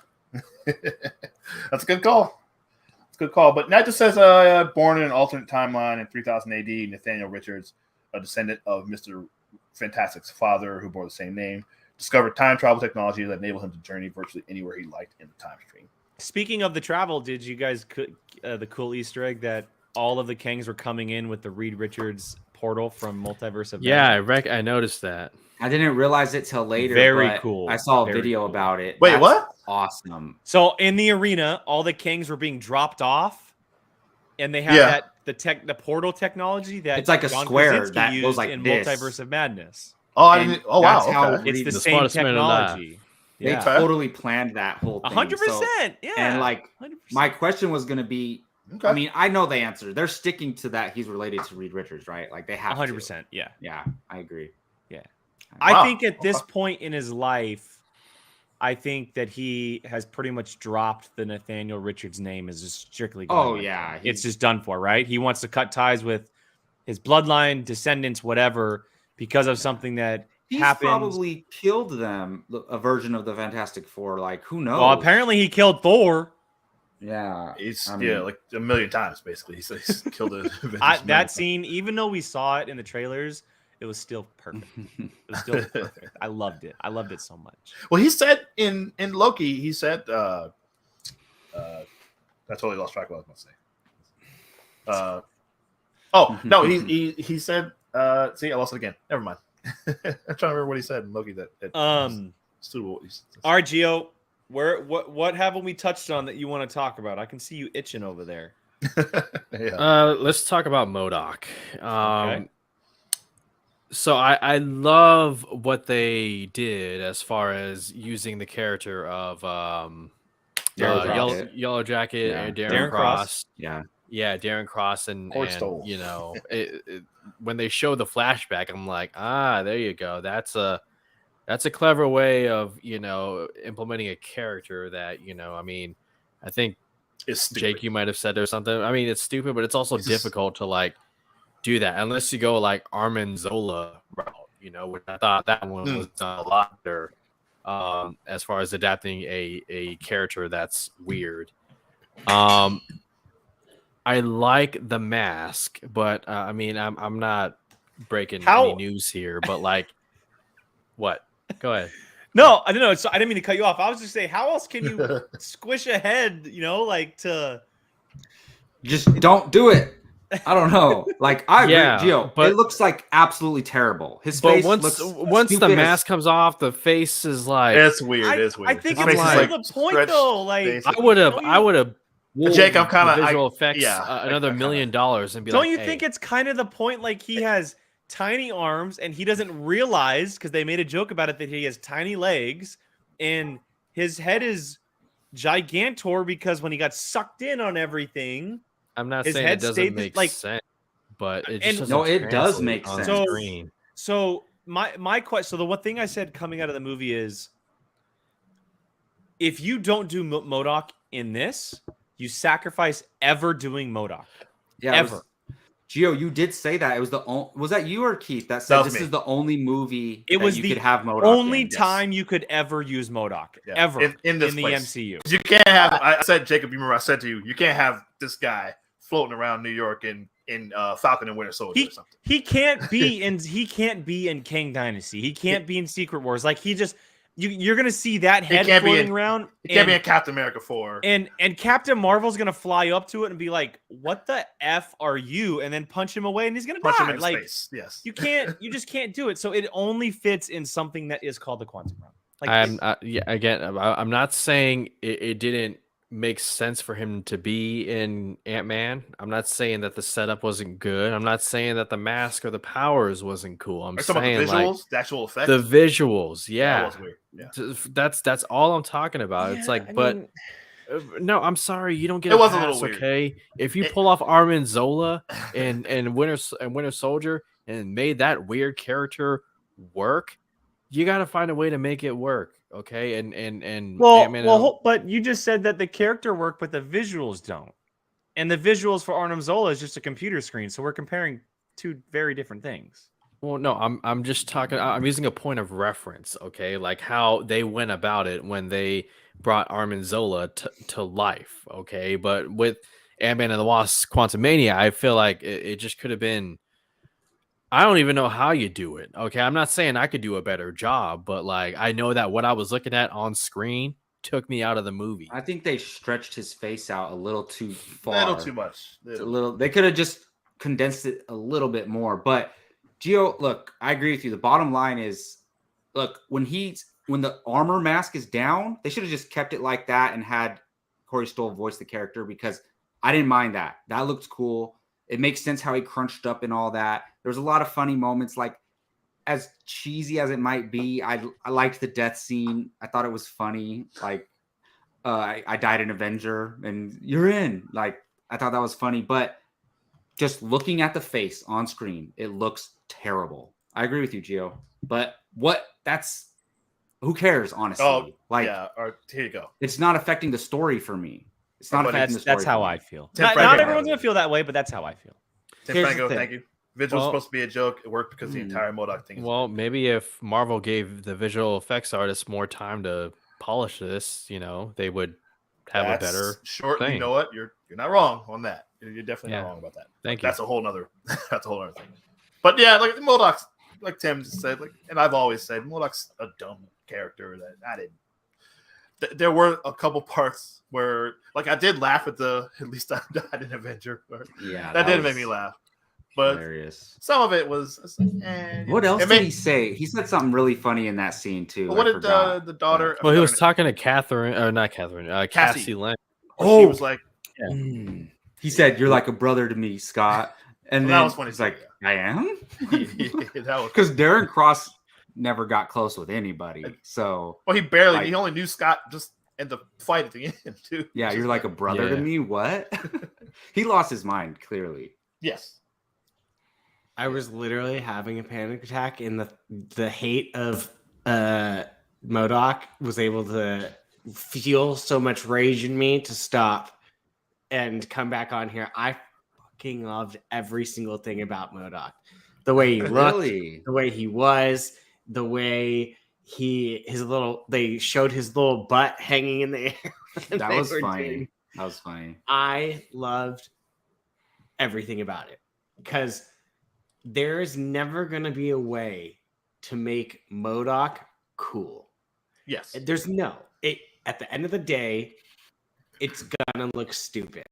That's a good call. It's a good call. But now it just says born in an alternate timeline in 3000 AD, Nathaniel Richards a descendant of Mr. Fantastic's father, who bore the same name, discovered time travel technology that enabled him to journey virtually anywhere he liked in the time stream. Speaking of the travel, did you guys the cool Easter egg that all of the Kangs were coming in with the Reed Richards portal from Multiverse of Madness? I noticed that. I didn't realize it till later. Very but cool. I saw a Very video cool. about it. Wait, That's what? Awesome. So in the arena, all the Kangs were being dropped off, and they have the portal technology that It's like a John square Krasinski that used goes like in this. Multiverse of Madness. Oh, I And didn't. Oh, wow. that's how Okay. It's the The same smartest man alive. technology. They Yeah, totally planned that whole thing. 100%. Yeah, And like 100%. my question was going to be, Okay. I mean, I know the answer. They're sticking to that. He's related to Reed Richards, right? Like they have 100%. to. Yeah. Yeah, I agree. Yeah. Wow. I think at this Okay. point in his life, I think that he has pretty much dropped the Nathaniel Richards name as just strictly. Oh, going yeah, It's he's- just done for, right? He wants to cut ties with his bloodline, descendants, whatever, because of something that He's happened. probably killed them, a version of the Fantastic Four. Like, who knows? Well, apparently he killed Thor. Yeah. It's I mean- like a million times basically. He's killed it. That scene, even though we saw it in the trailers, it was still perfect. It was still perfect. I loved it. I loved it so much. Well, he said in Loki, he said, I totally lost track of what I was going to say. Oh no, he said, see, I lost it again. Never mind. I'm trying to remember what he said in Loki. That suitable. All right, Gio, what haven't we touched on that you want to talk about? I can see you itching over there. Yeah. Let's talk about MODOK. Okay. So I love what they did as far as using the character of Yellow Jacket Yeah. and Darren Darren Cross. Cross. Yeah. Yeah, Darren Cross and Stoll. you know, when they show the flashback, I'm like, there you go. That's a clever way of, you know, implementing a character that, you know, I mean, I think It's stupid. Jake, you might have said or something. I mean, it's stupid, but it's also It's just- difficult to like do that unless you go like Armin Zola route, you know, which I thought that one was done a lot better as far as adapting a character that's weird. I like the mask, but I mean, I'm not breaking any news here, but like, what? Go ahead. No, I don't know. So I didn't mean to cut you off. I was just saying, how else can you squish a head, you know, like to Just don't do it. I don't know. Like I agree, Yeah, Gio, but- it looks like absolutely terrible. His But face once looks the stupid as- mask comes off, the face is like It's weird. It's weird. I think His it's face is like like the point stretched though. Like, face. I would have Jake, I'm kind of visual effects yeah, another $1 million and be don't like, you hey, think it's kind of the point? Like he has tiny arms and he doesn't realize because they made a joke about it that he has tiny legs and his head is gigantor because when he got sucked in on everything. I'm not his saying head it doesn't stayed make like- sense, but it And- just No, doesn't it does translate make on sense. the So- screen. So my question. So the one thing I said coming out of the movie is, if you don't do MODOK in this, you sacrifice ever doing MODOK. Yeah, it was- ever. Gio, you did say that. It was the was that you or Keith that said That was this me. is the only movie It that was you the could have MODOK Only in. yes. time you could ever use MODOK Yeah. ever in this the place. MCU. You can't have. I said, Jacob. You remember I said to you, you can't have this guy floating around New York in Falcon and Winter Soldier or something. He can't be in King Dynasty. He can't be in Secret Wars. Like he just you're gonna see that head can't be floating in- around. He can't be and- in Captain America 4. And Captain Marvel's gonna fly up to it and be like, "What the f are you?" And then punch him away, and he's gonna Punch die. him in Like space. Yes. you just can't do it. So it only fits in something that is called the quantum realm. Like I'm not saying it didn't make sense for him to be in Ant-Man. I'm not saying that the setup wasn't good. I'm not saying that the mask or the powers wasn't cool. I'm Are you talking saying about the visuals, like the actual effects. the visuals. That Yeah, was weird. Yeah. that's all I'm talking about. It's like, no, I'm sorry, you don't get. It a was a little pass, weird. Okay, if you pull off Armin Zola and Winter Soldier and made that weird character work, you got to find a way to make it work. Okay, and Ant-Man but you just said that the character work, but the visuals don't. And the visuals for Arnim Zola is just a computer screen, so we're comparing two very different things. Well, no, I'm just talking. I'm using a point of reference, okay, like how they went about it when they brought Armin Zola to life, okay. But with Ant-Man and the Wasp: Quantumania, I feel like it just could have been I don't even know how you do it. Okay, I'm not saying I could do a better job, but like I know that what I was looking at on screen took me out of the movie. I think they stretched his face out a little too far. Little too much. It's a little. They could have just condensed it a little bit more. But Gio, look, I agree with you. The bottom line is, look, when the armor mask is down, they should have just kept it like that and had Corey Stoll voice the character, because I didn't mind that. That looked cool. It makes sense how he crunched up and all that. There was a lot of funny moments, like as cheesy as it might be. I liked the death scene. I thought it was funny. Like, I died an Avenger and you're in. Like, I thought that was funny. But just looking at the face on screen, it looks terrible. I agree with you, Gio. But who cares, honestly? Oh, like, yeah. Here you go. it's not affecting the story for me. It's not affecting the story. That's how for me. I feel. Tim Not Franco. everyone's gonna feel that way, but that's how I feel. Tim Here's the Franco, thing. thank you. Visual was Well- supposed to be a joke. It worked because the entire MODOK thing is Well, maybe if Marvel gave the visual effects artists more time to polish this, they would have a better short. You thing. know what? You're not wrong on that. You're definitely Yeah. not wrong about that. Thank you. That's a whole nother thing. But yeah, like MODOK's, like Tim just said, like, and I've always said, MODOK's a dumb character that I didn't. There were a couple parts where, like, I did laugh at least I died in Avenger. Yeah, that did was make me laugh. But hilarious. some of it was like, What else It did made- he say? He said something really funny in that scene too. What I did forgot. the daughter? Well, he was talking. talking to Catherine, or not Catherine, Cassie. Cassie Lynn. She was like, He said, "You're like a brother to me, Scott." And Well, that then was funny he's too, like, "I am," that was because Darren Cross never got close with anybody. So well. He barely. Like- he only knew Scott just in the fight at the end too. yeah, Just you're like a brother to Yeah. me. What? He lost his mind clearly. yes. I was literally having a panic attack, and the hate of MODOK was able to feel so much rage in me to stop and come back on here. I fucking loved every single thing about MODOK. The way he looked, Really? the way he was, the way they showed his little butt hanging in the air. when That they was were funny. dating. That was funny. I loved everything about it, because there is never going to be a way to make MODOK cool. Yes. There's at the end of the day, it's gonna look stupid.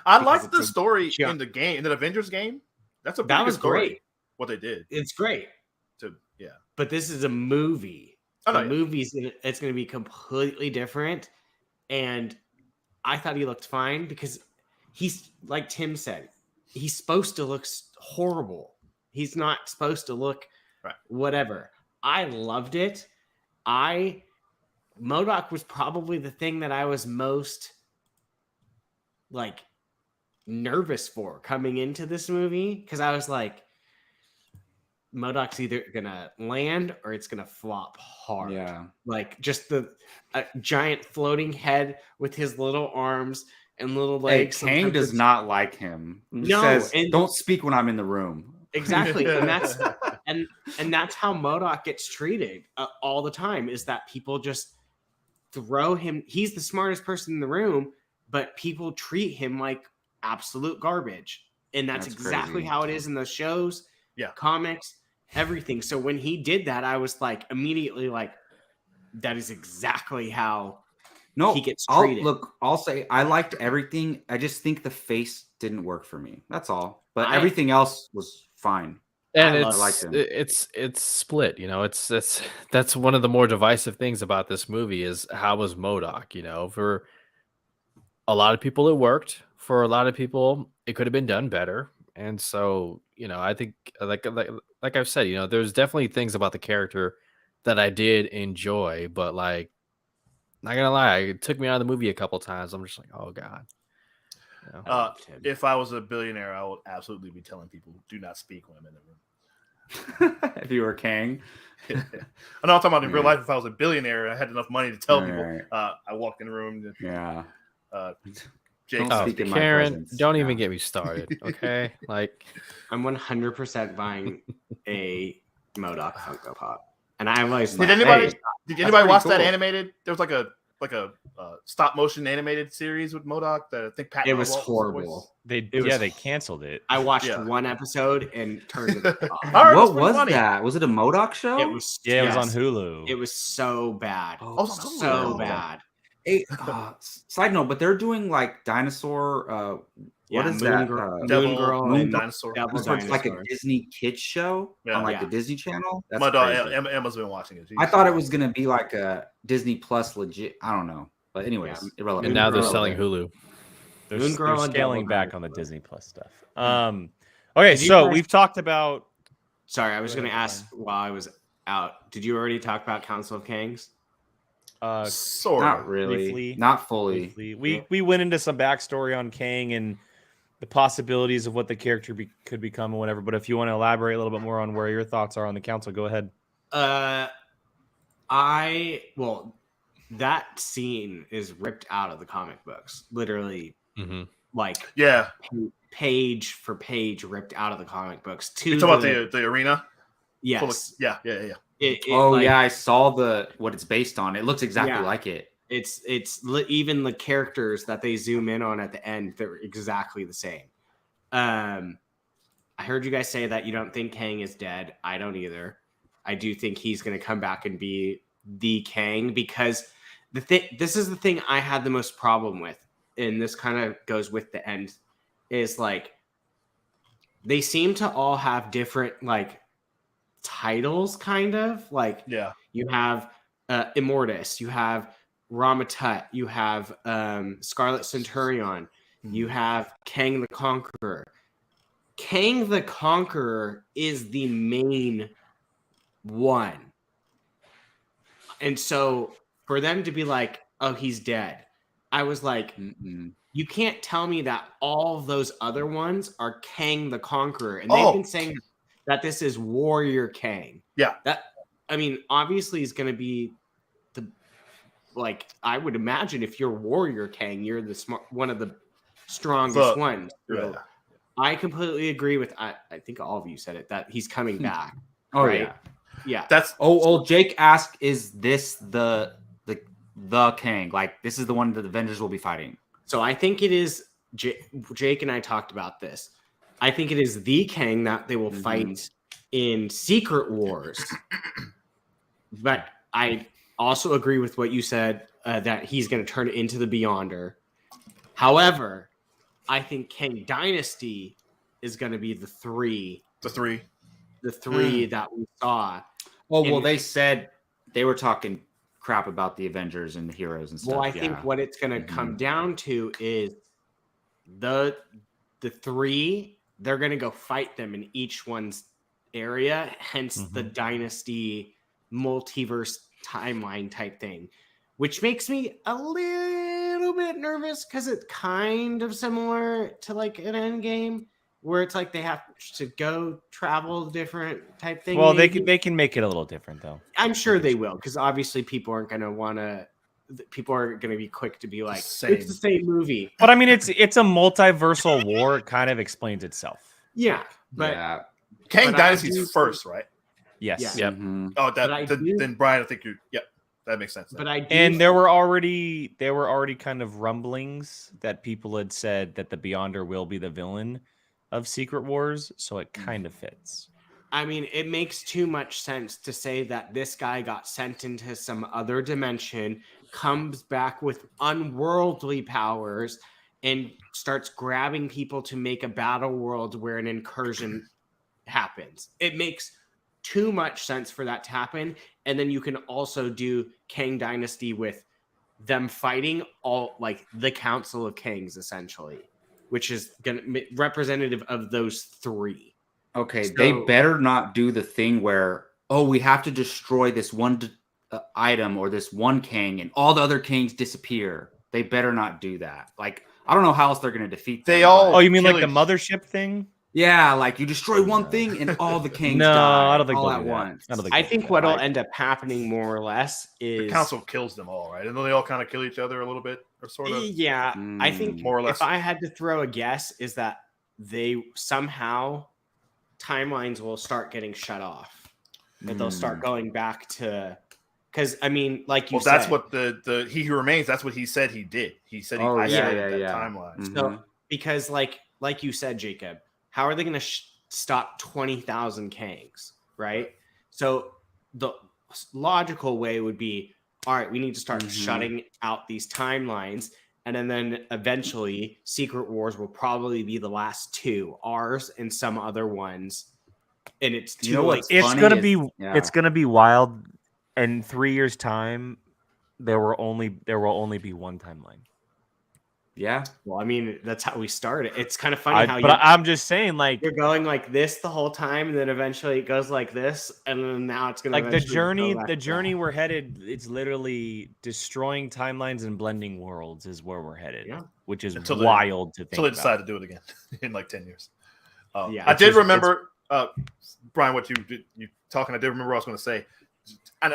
I because liked it's the a story jump. in the game, in the Avengers game. That's a pretty That good was story, great. What they did It's great, yeah. but this is a movie. Oh, no, The it's going to be completely different, and I thought he looked fine because he's, like Tim said, he's supposed to look horrible. He's not supposed to look right. Whatever. I loved it. MODOK was probably the thing that I was most like nervous for coming into this movie, because I was like, MODOK's either gonna land or it's gonna flop hard. Yeah. Like just a giant floating head with his little arms and little Hey, legs. Kang Sometimes does it's- not like him. He No, says, and- "Don't speak when I'm in the room." Exactly, and that's and that's how MODOK gets treated all the time. Is that people just throw him? He's the smartest person in the room, but people treat him like absolute garbage, and that's exactly crazy. how it is in the shows, comics, everything. So when he did that, I was like immediately like, that is exactly how he gets treated. I'll say I liked everything. I just think the face didn't work for me. That's all. But I- everything else was fine. And I liked him. it's split, that's one of the more divisive things about this movie is how was MODOK, for a lot of people it worked, for a lot of people it could have been done better. And so, I think like I've said, there's definitely things about the character that I did enjoy, but like, not gonna lie, it took me out of the movie a couple times. I'm just like, oh god. If I was a billionaire, I would absolutely be telling people, do not speak when I'm in the room. If you were Kang. I know I'm talking about in real life. If I was a billionaire, I had enough money to tell people. Right. I walked in the room. Yeah. Jake, Don't speak in my Karen, presence. don't even Yeah. get me started, okay? Like, I'm 100% buying a MODOK Funko Pop, and I always did like, anybody hey, did anybody pretty watch that cool. animated? There was like a like a stop motion animated series with MODOK that I think Pat. It was Walt horrible. They canceled it. I watched Yeah. one episode and turned it off. I heard it What pretty was funny. that? Was it a MODOK show? It was Yeah, it was yes. on Hulu. It was so bad. Oh, So bad. Hey, side note, but they're doing like dinosaur. What is that? Moon Girl Moon and Dinosaur. Devil So it's like a Dinosaur. Disney kids show Yeah. on like Yeah. the Disney Channel. That's My crazy. dog Emma's been watching it. I thought it was gonna be like a Disney Plus legit. I don't know, but anyways, Yeah. irrelevant. And now they're Irrelevant. selling Hulu. They're, Moon Girl they're and scaling Devil back on the Dinosaur. Disney Plus stuff. Okay, Did you so guys- we've talked about. Sorry, I was going to ask while I was out. Did you already talk about Council of Kangs? Sort Not of. really, briefly. not fully. briefly. We went into some backstory on Kang and the possibilities of what the character could become and whatever. But if you want to elaborate a little bit more on where your thoughts are on the council, go ahead. That scene is ripped out of the comic books, literally, like Yeah. page for page ripped out of the comic books. You talk about the arena? yes, Full of- yeah. Yeah, I saw what it's based on. It looks exactly Yeah. like it. Even the characters that they zoom in on at the end, they're exactly the same. I heard you guys say that you don't think Kang is dead. I don't either. I do think he's going to come back and be the Kang, because this is the thing I had the most problem with, and this kind of goes with the end, is like they seem to all have different like titles, kind of like Yeah. you have Immortus, you have Ramatut, you have Scarlet Centurion, you have Kang the Conqueror. Kang the Conqueror is the main one. And so for them to be like, oh, he's dead, I was like, you can't tell me that all of those other ones are Kang the Conqueror. And they've been saying that this is Warrior Kang. Yeah. Obviously is going to be I would imagine if you're Warrior Kang, you're one of the strongest ones. So Yeah. I completely agree with, I think all of you said it, that he's coming back. Oh right? yeah. Yeah. That's Jake asked, "Is this the Kang? Like this is the one that the Avengers will be fighting?" So I think it is, Jake and I talked about this. I think it is the Kang that they will fight in Secret Wars. But I also agree with what you said, that he's going to turn into the Beyonder. However, I think Kang Dynasty is going to be the three that we saw. They said they were talking crap about the Avengers and the heroes and stuff. Well, I think what it's going to come down to is the three, they're going to go fight them in each one's area, hence the Dynasty multiverse timeline type thing, which makes me a little bit nervous because it's kind of similar to like an Endgame, where it's like they have to go travel different type thing. Well, maybe. they can make it a little different though. I'm sure they will, because obviously people aren't going to be quick to be like, it's the same movie. But I mean, it's a multiversal war. It kind of explains itself. Yeah, but Kang but Dynasty's first, right? Yes. Yeah. Yep. Oh, then Brian, I think that makes sense. But I do And there were already kind of rumblings that people had said that the Beyonder will be the villain of Secret Wars, so it kind of fits. I mean, it makes too much sense to say that this guy got sent into some other dimension, comes back with unworldly powers, and starts grabbing people to make a battle world where an incursion happens. It makes too much sense for that to happen. And then you can also do Kang Dynasty with them fighting all like the Council of Kangs, essentially, which is gonna be representative of those three. Okay, So- they better not do the thing where, we have to destroy this one item or this one Kang and all the other Kangs disappear. They better not do that. Like, I don't know how else they're going to defeat them. Oh, you mean like the mothership thing? Yeah, like you destroy one thing and all the Kangs No, die I don't think all they'll at do that. once. I think what'll end up happening more or less is the council kills them all, right? And then they all kind of kill each other a little bit, or sort of. Yeah, I think more or less. if I had to throw a guess, is that they somehow timelines will start getting shut off. That they'll start going back to, because I mean, like you Well, said, that's what the He Who Remains. That's what he said he did. He said he Oh, isolated that timeline. Mhm. so because like you said, Jacob, how are they going to stop 20,000 Kangs, right? So the logical way would be, all right, we need to start shutting out these timelines. And then eventually Secret Wars will probably be the last two, ours and some other ones. And it's too late. It's funny gonna is- be yeah. it's gonna be wild. In 3 years' time, there will only be one timeline. Yeah. Well, I mean, that's how we started. It's kind of funny how I'm just saying, like you're going like this the whole time, and then eventually it goes like this, and then now it's gonna like the eventually journey go back the to journey that. we're headed. It's literally destroying timelines and blending worlds is where we're headed. Yeah. Which is Until wild to think Until they about. decide to do it again in like 10 years. Yeah, I it's did just- remember, Brian, what you talking. I did remember what I was going to say. And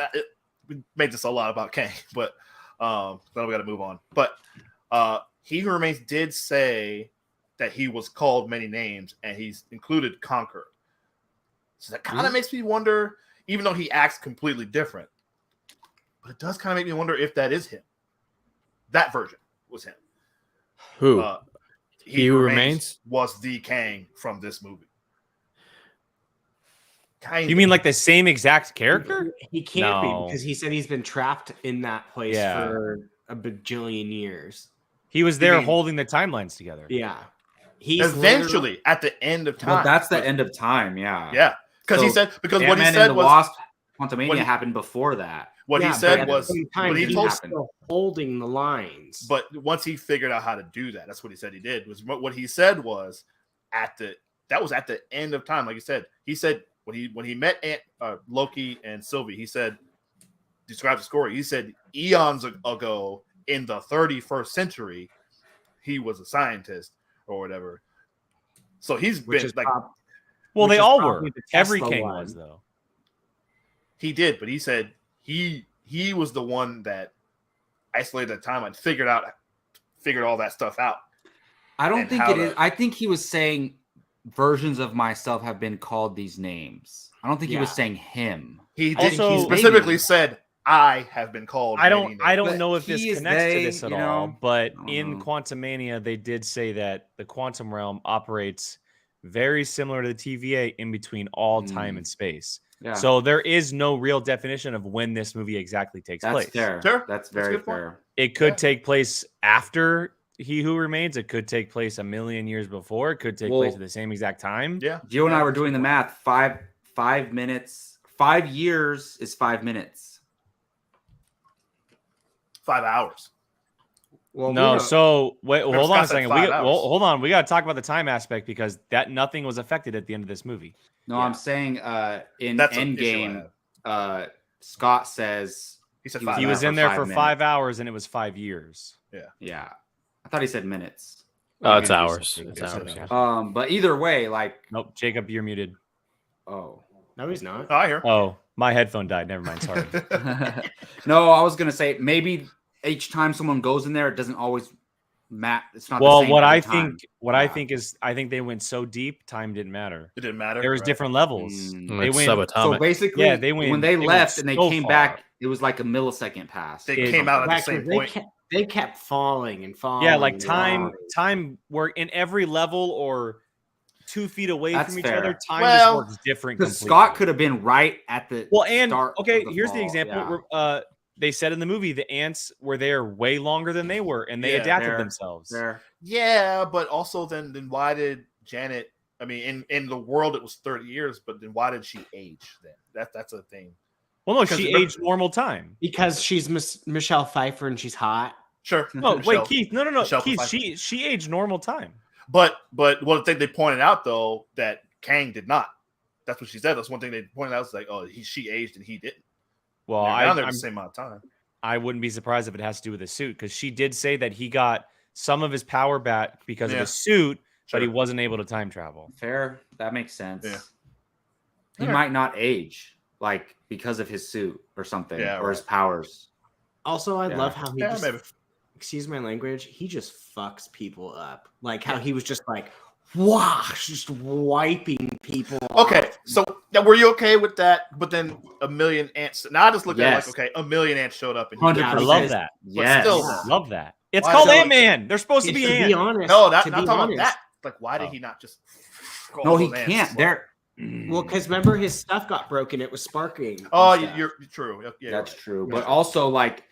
we made this a lot about Kang, but now we got to move on. But He Who Remains did say that he was called many names, and he's included Conqueror. So that kind of makes me wonder, even though he acts completely different, but it does kind of make me wonder if that is him. That version was him. Who? He Who Remains was the Kang from this movie. You mean like the same exact character? He can't No. be because he said he's been trapped in that place Yeah. for a bajillion years. He was there mean- holding the timelines together. Yeah, he's Eventually, at the end of time. Well, that's the end of time. Yeah. Yeah, because he So, said what he Ant-Man said and the was Wasp, Quantumania what he- happened before that. what he but said at the was same time, what he he told. was still holding the lines. But once he figured out how to do that, that's what he said he did. Was what he said was that was at the end of time. Like you said, he said when he met Loki and Sylvie, he said described the story. He said eons ago in the 31st century, he was a scientist or whatever. So he's Which been is like Well, Which they is all were. probably the Every Tesla king one. was though. he did, but he said he was the one that isolated the timeline, figured all that stuff out. I don't And think how it is. to- I think he was saying versions of myself have been called these names. I don't think he was Yeah. saying him. He Also- he specifically Maybe. said, "I have been called." I many don't names." know But if this he is connects they, to this at you all, know? but I don't in know. Quantumania, they did say that the quantum realm operates very similar to the TVA in between all time and space. Yeah. So there is no real definition of when this movie exactly takes that's place. fair. Sure. That's That's a very good point. fair. It could Yeah. take place after He Who Remains. It could take place a million years before. It could take place Well- at the same exact time. Yeah, Gio and I Yeah, were that's a doing the good math. 5 minutes. 5 years is 5 minutes. 5 hours. Well, No, we so wait, Remember, hold on a Scott said second. 5 hours. Hold on. We got to talk about the time aspect because that nothing was affected at the end of this movie. No, Yeah. I'm saying in That's an issue I Endgame, have. Scott says He said he 5 was He hours. was in for there 5 for minutes. 5 hours and it was 5 years. yeah. I thought he said minutes. Oh, it's Maybe hours. something. It's Yes, hours. it Yeah. But either way, like, Nope, Jacob, you're muted. oh. No, he's not. Oh, I hear. Oh, my headphone died. Never mind. Sorry. No, I was gonna say maybe each time someone goes in there, it doesn't always match. It's not. Well, the same what every I time. think, I Yeah. think is, I think they went so deep, time didn't matter. It didn't matter. There was right? different levels. Mm. They It's went. So subatomic. basically, Yeah, they went- when they they went left and they so came far. back, it was like a millisecond pass. They It- came out at the Back same when point. they kept falling and falling. Yeah, like and time, falling. time. We're in every level or 2 feet away That's from each fair. other. Time Well, just works different. Because completely. Scott could have been right at the Well, and start. okay, of the here's the fall. example. Yeah. They said in the movie the ants were there way longer than they were, and they Yeah, adapted there. themselves. There. Yeah, but also then why did Janet? I mean, in the world it was 30 years, but then why did she age then? That's a thing. Well, no, Because she remember- aged normal time. Because she's Michelle Pfeiffer and she's hot. Sure. No, Michelle. wait, Keith. No, Michelle Keith. Pfeiffer. She aged normal time. But one thing they pointed out though that Kang did not. That's what she said. That's one thing they pointed out. It's like, oh, she aged and he didn't. Well, They're down there I'm the same amount of time. I wouldn't be surprised if it has to do with the suit because she did say that he got some of his power back because of Yeah. his suit, but he Sure. wasn't able to time travel. Fair. That makes sense. Yeah. He Alright. might not age, like because of his suit or something, Yeah, or his right. powers. Also, I Yeah. love how he Yeah, just, maybe. excuse my language, he just fucks people up. Like how he was just like, wash, just wiping people. Okay, off. so now were you okay with that? But then a million ants. Now I just looked at it Yes. like, okay, a million ants showed up, and 100%. Yeah, I love because- that. Yes. still, Yeah. Love that. It's Why called is it like- Ant-Man. They're supposed to be To be ants. honest, no, to not be talking about honest, that. Like, why did Oh. he not just? No, he can't. They're well, because remember his stuff got broken. It was sparking. Oh, and stuff. you're true. Yeah, you're that's right. true. Yeah. But also, like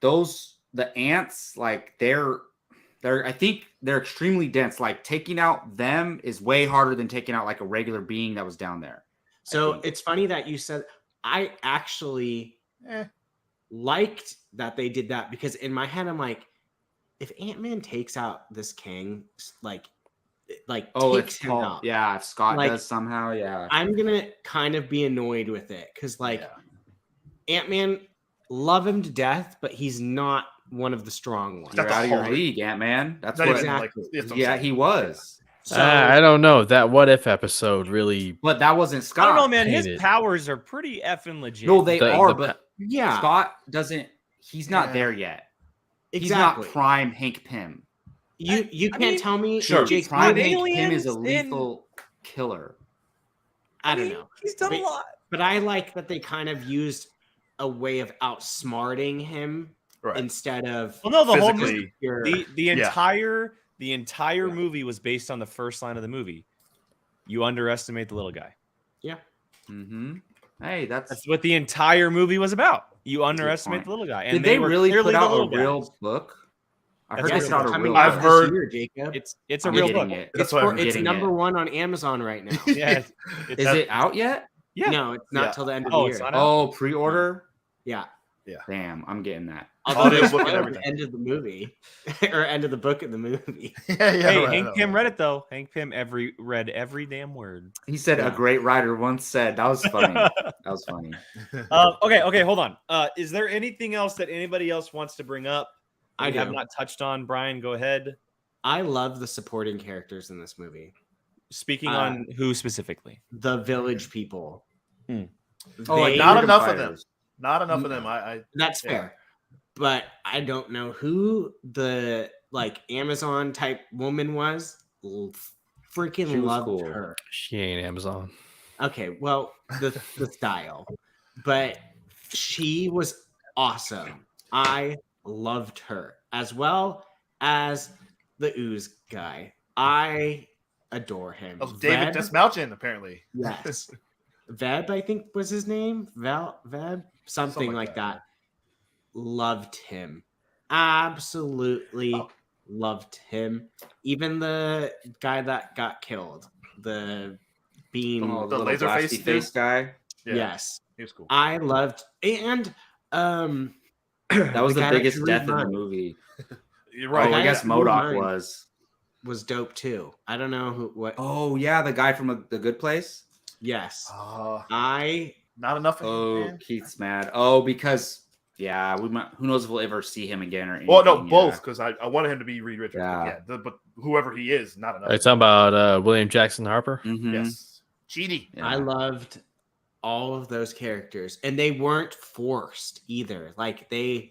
the ants, like they're I think they're extremely dense. Like taking out them is way harder than taking out like a regular being that was down there. So think. it's funny that you said. I actually Eh. liked that they did that because in my head I'm like, if Ant-Man takes out this king, like Oh, takes it's him called, out, yeah. If Scott Like, does somehow, yeah. I'm gonna kind of be annoyed with it because like Yeah. Ant-Man, love him to death, but he's not one of the strong ones. You're That's out of your hard. league, Ant-Man. That's Not what. even Exactly. like. That's what I'm Yeah, saying. he was. So I don't know. That what if episode really. But that wasn't I Scott. don't know, man. His Hate it. powers are pretty effing legit. No, they The- are, the- but yeah, Scott doesn't. He's not Yeah. there yet. exactly. He's not prime Hank Pym. You I can't mean, tell me, Sure, Jake. prime with Hank Pym is a aliens lethal killer. I don't know, He's done a But- lot. but I like that they kind of used a way of outsmarting him Right. instead of Well, no, the whole Physically. movie, pure. the Yeah. entire Yeah. movie was based on the first line of the movie. You underestimate the little guy. Mm-hmm. Hey, that's. That's what the entire movie was about. You underestimate point. the little guy. And Did they were really clearly put the out a little guys. real book? I heard That's they a put out a coming real out I've book. this heard- year, Jacob. It's a I'm real getting book. it. That's why I'm It's getting number it. one on Amazon right now. Yeah. Is it out yet? Yeah. No, it's not Yeah. till the end of Oh, the it's year. not out? Oh, pre-order. Yeah, Damn, I'm getting that. although Audiobook and it's everything. the end of the movie or end of the book in the movie. yeah, Hey, right, Hank right, Pym right. read it though. Hank Pym read every damn word. He said Yeah. a great writer once said. That was funny. That was funny. Okay, hold on. Is there anything else that anybody else wants to bring up? I We have do. not touched on. Brian, go ahead. I love the supporting characters in this movie. Speaking Uh, on who specifically? The village people. Hmm. Oh, like They- Not freedom enough of them. fighters. Not enough of them. I That's Yeah. fair. But I don't know who the like Amazon type woman was. Freaking She was loved cool. her. She ain't Amazon. Okay, well, the style. But she was awesome. I loved her as well as the ooze guy. I adore him. Oh, David Veb- Desmalchin, apparently. Yes. Veb, I think was his name. Veb, something like that. Loved him. Absolutely loved him. Even the guy that got killed, the bean. Oh, The the little laser blasty face face guy. Yeah, Yes, he was cool. I loved and That was the guy that biggest drew death in the mine movie. You're Oh, right. guy I guess that drew Modoc mine. was. was dope too. I don't know what. Oh yeah, the guy from The Good Place. Yes, Uh, I not enough of him, Oh, man. Keith's mad. Oh, because yeah, we might. Who knows if we'll ever see him again or anything. Well, no, yeah. both, because I wanted him to be Reed Richards. Yeah. But whoever he is, not enough. Are you talking about William Jackson Harper? Mhm. Yes. Cheaty. Yeah. I loved all of those characters, and they weren't forced either. Like they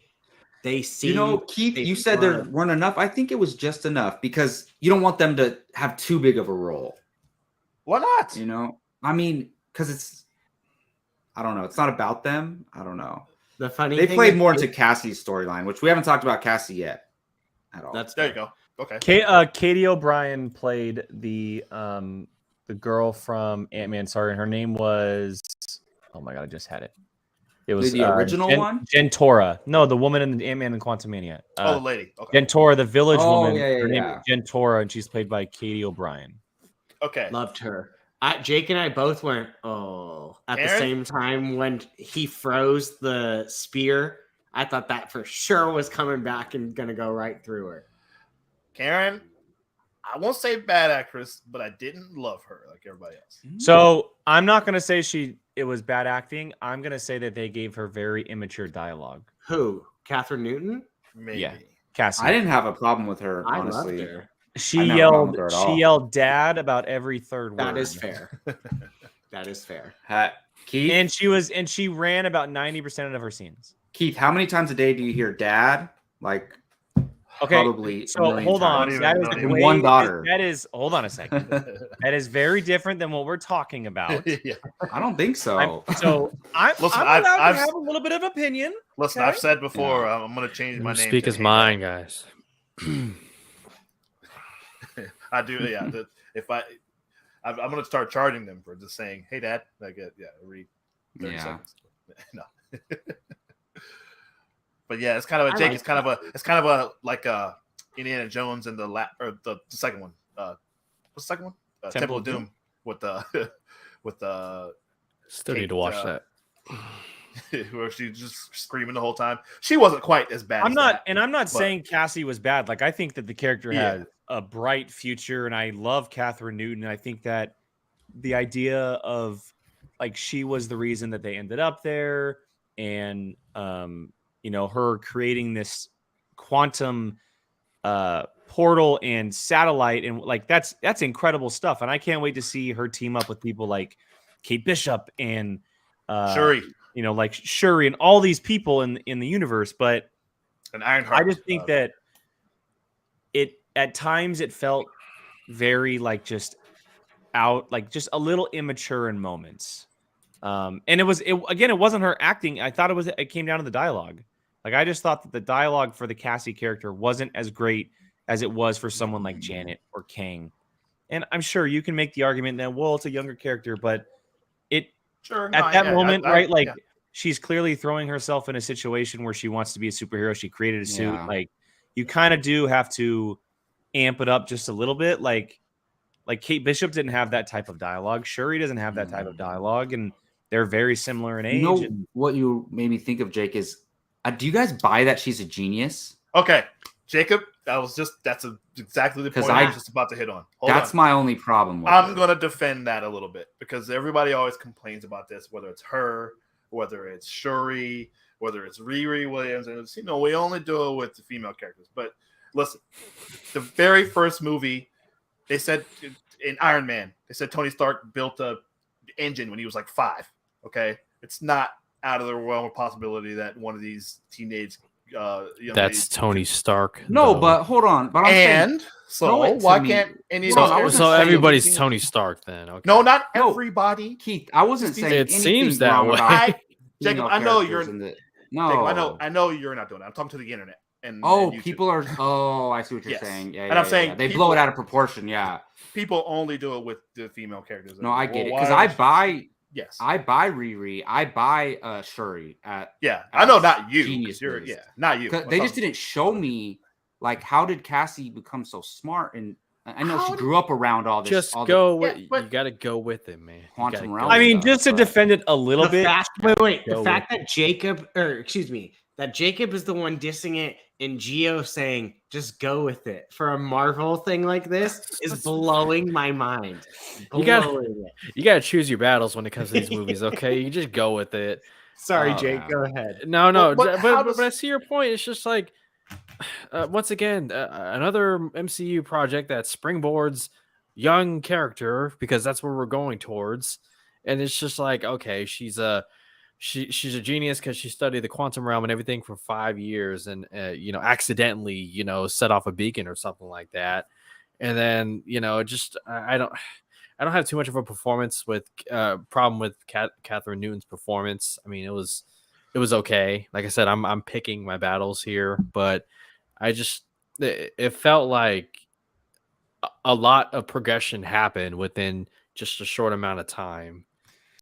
seemed. You know, Keith, they you said there were- weren't enough. I think it was just enough because you don't want them to have too big of a role. Why not? You know, I mean, because it's, I don't know. It's not about them. I don't know. the funny. They thing played is- more into Cassie's storyline, which we haven't talked about Cassie yet at all. That's There you go. Okay. Katie O'Brien played the girl from Ant-Man. Sorry, her name was. Oh my god, I just had it. It was The original one? Gentora. No, the woman in the Ant-Man and Quantumania. Oh, the lady. Okay. Gentora, the village Oh, woman. yeah, yeah, her name yeah. is Gentora, and she's played by Katie O'Brien. Okay. Loved her. Jake and I both went, oh, at the Aaron? same time when he froze the spear. I thought that for sure was coming back and gonna go right through her. Karen, I won't say bad actress, but I didn't love her like everybody else. So I'm not gonna say it was bad acting. I'm gonna say that they gave her very immature dialogue. Who? Catherine Newton? Maybe. Yeah. Cassie. I didn't have a problem with her, I honestly. loved her. She I never yelled. problem with her at all. She yelled "Dad" about every third word. That is fair. That is fair. Keith, And she ran about 90% of her scenes. Keith, how many times a day do you hear "Dad"? Like, Okay, probably a so million hold on. times. That is Not And even. one daughter. That is. Hold on a second. That is very different than what we're talking about. Yeah. I don't think so. I'm Listen, allowed I've to have a little bit of opinion. Listen, Okay. I've said before, Yeah. I'm going to change my name. Speak to his Hey mind, Dad. guys. I do. Yeah. If I'm going to start charging them for just saying, "Hey, Dad," like every 30 seconds. No. But yeah, it's kind of a Jake. It's kind of a like Indiana Jones and the second one. What's the second one? Temple of Doom with the with the Still Kate, need to watch that. where she's just screaming the whole time. She wasn't quite as bad. I'm not saying Cassie was bad. Like I think that the character had a bright future, and I love Catherine Newton. I think that the idea of like she was the reason that they ended up there, and her creating this quantum portal and satellite, and like that's incredible stuff. And I can't wait to see her team up with people like Kate Bishop and Shuri. Like Shuri and all these people in the universe. But and Ironheart. I just think that it at times it felt very like just out, like just a little immature in moments. And it wasn't her acting. I thought it came down to the dialogue. Like I just thought that the dialogue for the Cassie character wasn't as great as it was for someone like Janet or Kang. And I'm sure you can make the argument that, well, it's a younger character, but she's clearly throwing herself in a situation where she wants to be a superhero. She created a suit. Yeah. Like you kind of do have to amp it up just a little bit. Like Kate Bishop didn't have that type of dialogue. Shuri doesn't have that type of dialogue, and they're very similar in age. What you made me think of, Jake, is do you guys buy that she's a genius? Okay, Jacob, that's exactly the point I was just about to hit on. That's my only problem with I'm going to defend that a little bit because everybody always complains about this, whether it's her, whether it's Shuri, whether it's Riri Williams, and we only do it with the female characters. But listen, the very first movie, they said in Iron Man, they said Tony Stark built a engine when he was like 5. Okay, it's not out of the realm of possibility that one of these teenage that's Tony Stark. No, but hold on. But why can't any of those? So everybody's Tony Stark then? Okay. No, not everybody. Keith, I wasn't saying it seems that way. Jacob, I know you're no. I know you're not doing that. I'm talking to the internet. And people are. Oh, I see what you're saying. Yeah, and I'm saying they blow it out of proportion. Yeah, people only do it with the female characters. No, I get it because I buy. Yes, I buy Riri. I buy Shuri at. Yeah, I know not you. You're, not you. They just didn't show me like how did Cassie become so smart, and I know she grew up around all this. Just all go. You got to go with it, man. Quantum realm. I mean, just to defend it a little bit. The fact that Jacob is the one dissing it, and Gio saying just go with it for a Marvel thing like this is blowing my mind. You gotta choose your battles when it comes to these movies. Okay, you just go with it. Sorry, Jake. Go ahead. No, but I see your point. It's just like once again another MCU project that springboards young character because that's where we're going towards, and it's just like okay, she's a genius because she studied the quantum realm and everything for 5 years, and accidentally set off a beacon or something like that, and then I don't have too much of a problem with Catherine Newton's performance. I mean, it was okay. Like I said, I'm picking my battles here, but it felt like a lot of progression happened within just a short amount of time.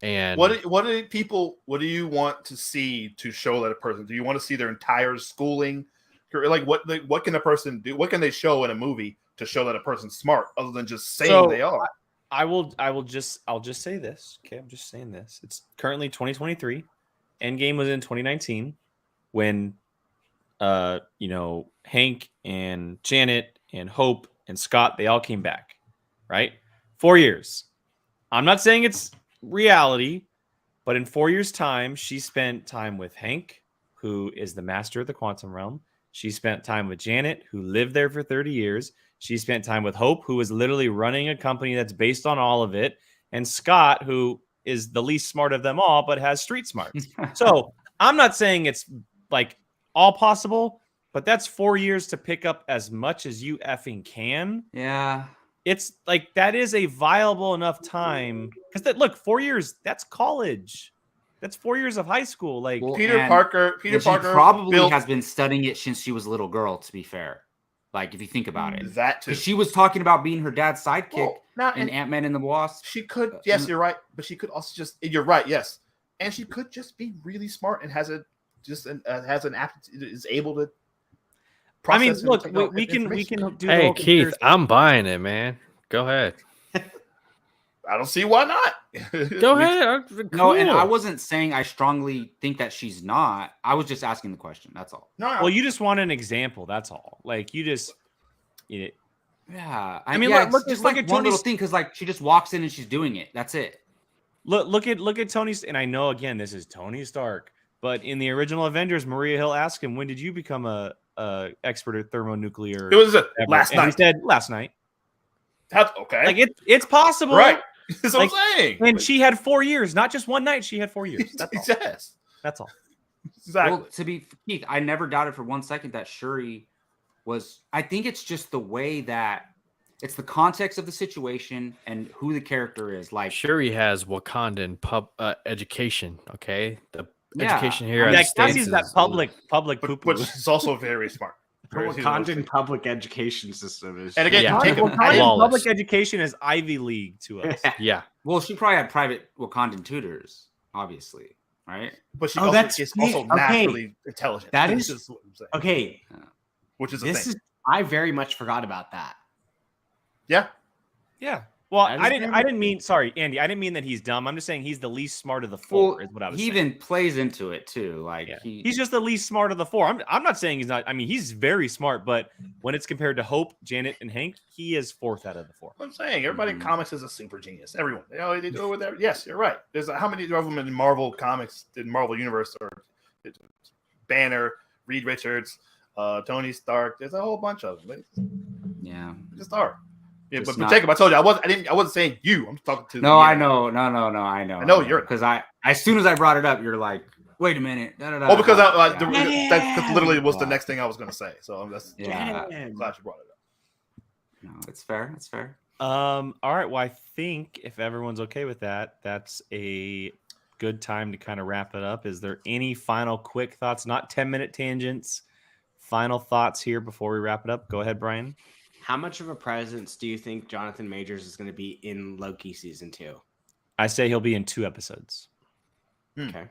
And what do you want to see to show that a person? Do you want to see their entire schooling? Like what can a person do? What can they show in a movie to show that a person's smart other than just saying they are? I'll just say this. Okay, I'm just saying this. It's currently 2023. Endgame was in 2019 when Hank and Janet and Hope and Scott, they all came back, right? 4 years. I'm not saying it's reality, but in 4 years' time, she spent time with Hank, who is the master of the quantum realm. She spent time with Janet, who lived there for 30 years. She spent time with Hope, who is literally running a company that's based on all of it. And Scott, who is the least smart of them all, but has street smarts. So I'm not saying it's like all possible, but that's 4 years to pick up as much as you effing can. Yeah. It's like that is a viable enough time because that look 4 years. That's college. That's 4 years of high school. Like Well, Peter and- Parker She probably has been studying it since she was a little girl, to be fair. Like, if you think about it. that too. 'Cause she was talking about being her dad's sidekick Well, now, in and Ant-Man and the Wasp. she could, yes, you're right, but she could also just, you're right, yes, and she could just be really smart and has an aptitude, is able to. I mean, process and look, take we out can information. do. the Hey whole Keith, comparison. I'm buying it, man. Go ahead. I don't see why not. Go ahead. No, and Cool. I wasn't saying I strongly think that she's not. I was just asking the question. That's all. No, Well, you just want an example. That's all. Like you just. Yeah. I mean, yeah, look it's just at like one little Tony's- thing because like she just walks in and she's doing it. That's it. Look at Tony's, and I know again this is Tony Stark, but in the original Avengers, Maria Hill asked him, "When did you become a expert at thermonuclear?" it was whatever?" last And night. he said last night. Okay, Like it's possible, right. That's what Like, I'm saying. And she had 4 years, not just one night. She had 4 years. That's all. Yes, That's all. exactly. Well, to be Keith, I never doubted for 1 second that Shuri was. I think it's just the way that it's the context of the situation and who the character is. Like, Shuri has Wakandan education. Okay, the Yeah. education here. I at mean, the Yeah, States Cassie's that is- public but poo-poo. she's also very smart. Wakandan public education system is. And again, Yeah. take Well, a, Wakandan flawless. public education is Ivy League to us. Yeah, well, she probably had private Wakandan tutors, obviously, right? but she Oh, also that's is great. also Okay. naturally intelligent. That This is- what I'm saying. Okay, Which is a this thing. is. I very much forgot about that. Yeah, Yeah. Well, That is I didn't very- mean sorry, Andy. I didn't mean that he's dumb. I'm just saying he's the least smart of the four. Well, is what I was he saying. even plays into it too. Like Yeah. he, He's just the least smart of the four. I'm not saying he's not. I mean, he's very smart, but when it's compared to Hope, Janet, and Hank, he is fourth out of the four. I'm saying everybody in Mhm. comics is a super genius. Everyone, they do it with every. Yes, you're right. There's how many of them in Marvel comics, in Marvel Universe, or Banner, Reed Richards, Tony Stark. There's a whole bunch of them. yeah. They just are. Yeah, Just but not- Jacob, I told you I wasn't saying you. I'm talking to. No, the I internet. know. No, I know. I know you're- because as soon as I brought it up, you're like, wait a minute. Da, da, da, Oh, because da. that literally was the next thing I was going to say. So that's Yeah. I'm glad you brought it up. No, it's fair. It's fair. All right. Well, I think if everyone's okay with that, that's a good time to kind of wrap it up. Is there any final quick thoughts? Not 10-minute tangents. Final thoughts here before we wrap it up. Go ahead, Brian. How much of a presence do you think Jonathan Majors is going to be in Loki season 2? I say he'll be in 2 episodes. Okay.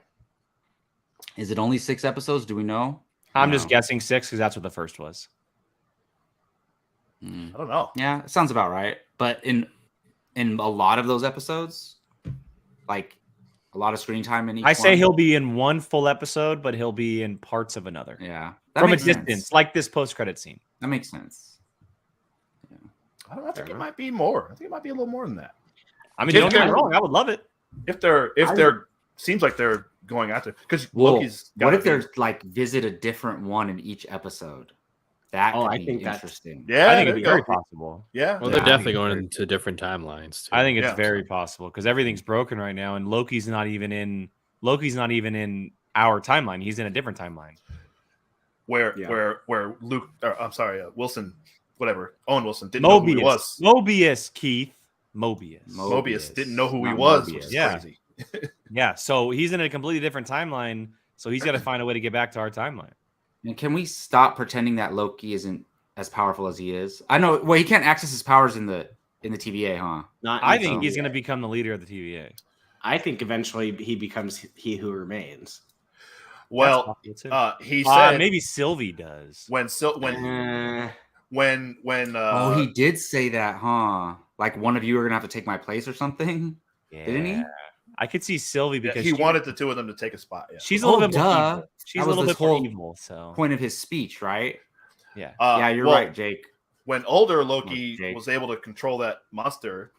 Is it only 6 episodes? Do we know? I'm just No. guessing 6 because that's what the first was. Mm. I don't know. Yeah, it sounds about right. But in a lot of those episodes, like a lot of screen time in each. I say one, he'll be in one full episode, but he'll be in parts of another. Yeah, From a makes sense. distance, like this post-credit scene. That makes sense. I think it might be more. I think it might be a little more than that. I mean, Yeah, don't get me yeah. wrong. I would love it. If they're seems like they're going after because Well, Loki's. what gotta if be- there's like visit a different one in each episode? That Oh, could I be think that's- interesting. Yeah, I think there it'd be you very go. possible. Yeah, well, Yeah. they're definitely going into different timelines. Too. I think it's Yeah. very possible because everything's broken right now, and Loki's not even in our timeline. He's in a different timeline. where Yeah. where Luke, or, I'm sorry, Wilson, whatever, Owen Wilson didn't know who he was. Mobius, Keith. Mobius. Mobius didn't know who he Not was, Mobius. which is Yeah. crazy. Yeah, so he's in a completely different timeline. So he's got to find a way to get back to our timeline. And can we stop pretending that Loki isn't as powerful as he is? I know. Well, he can't access his powers in the TVA, huh? Not I in think some he's way. going to become the leader of the TVA. I think eventually he becomes he who remains. Well, That's possible, too. he said maybe Sylvie does. when Oh, he did say that, huh? Like one of you are gonna have to take my place or something. Didn't he? I could see Sylvie yeah, because he wanted the two of them to take a spot. Yeah. she's a little Oh, bit more duh. evil. She's That a was little this bit more whole evil. So Point of his speech, right? yeah. Yeah, you're well, right, Jake. When older Loki Jake. was able to control that monster,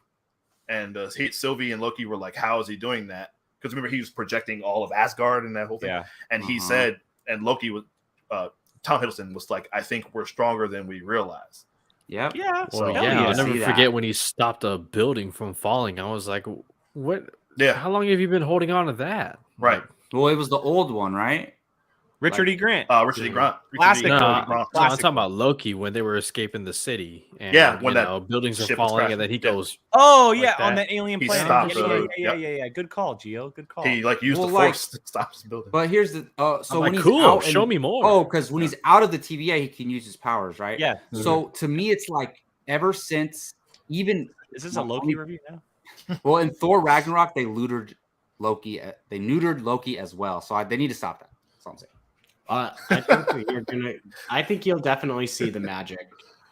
and Sylvie and Loki were like, "How is he doing that?" Because remember, he was projecting all of Asgard and that whole thing. Yeah. And he Uh-huh. said, and Loki was, Tom Hiddleston was like, "I think we're stronger than we realize." Yep. Yeah. So- Well, Hell yeah, yeah, I'll see never that. forget when he stopped a building from falling. I was like, "What? Yeah, How long have you been holding on to that?" right. Well, it was the old one, right? Richard E. Grant. Richard E. Grant. Classic No, Loki. I'm Classic talking about Loki when they were escaping the city. And, when that buildings are ship was falling, and then he crashing. goes. Oh like yeah, on that. that alien He planet. stops Yeah. Good call, Gio. Good call. He used the force to stop his building. But here's the so I'm when like, he's cool. out Show me more. Oh, because when he's out of the TVA, he can use his powers, right? Yeah. So to me, it's like ever since even Is this a Loki review now? well in Thor Ragnarok they neutered Loki. They neutered Loki as well. So they need to stop that. That's all I'm saying. I think you'll definitely see the magic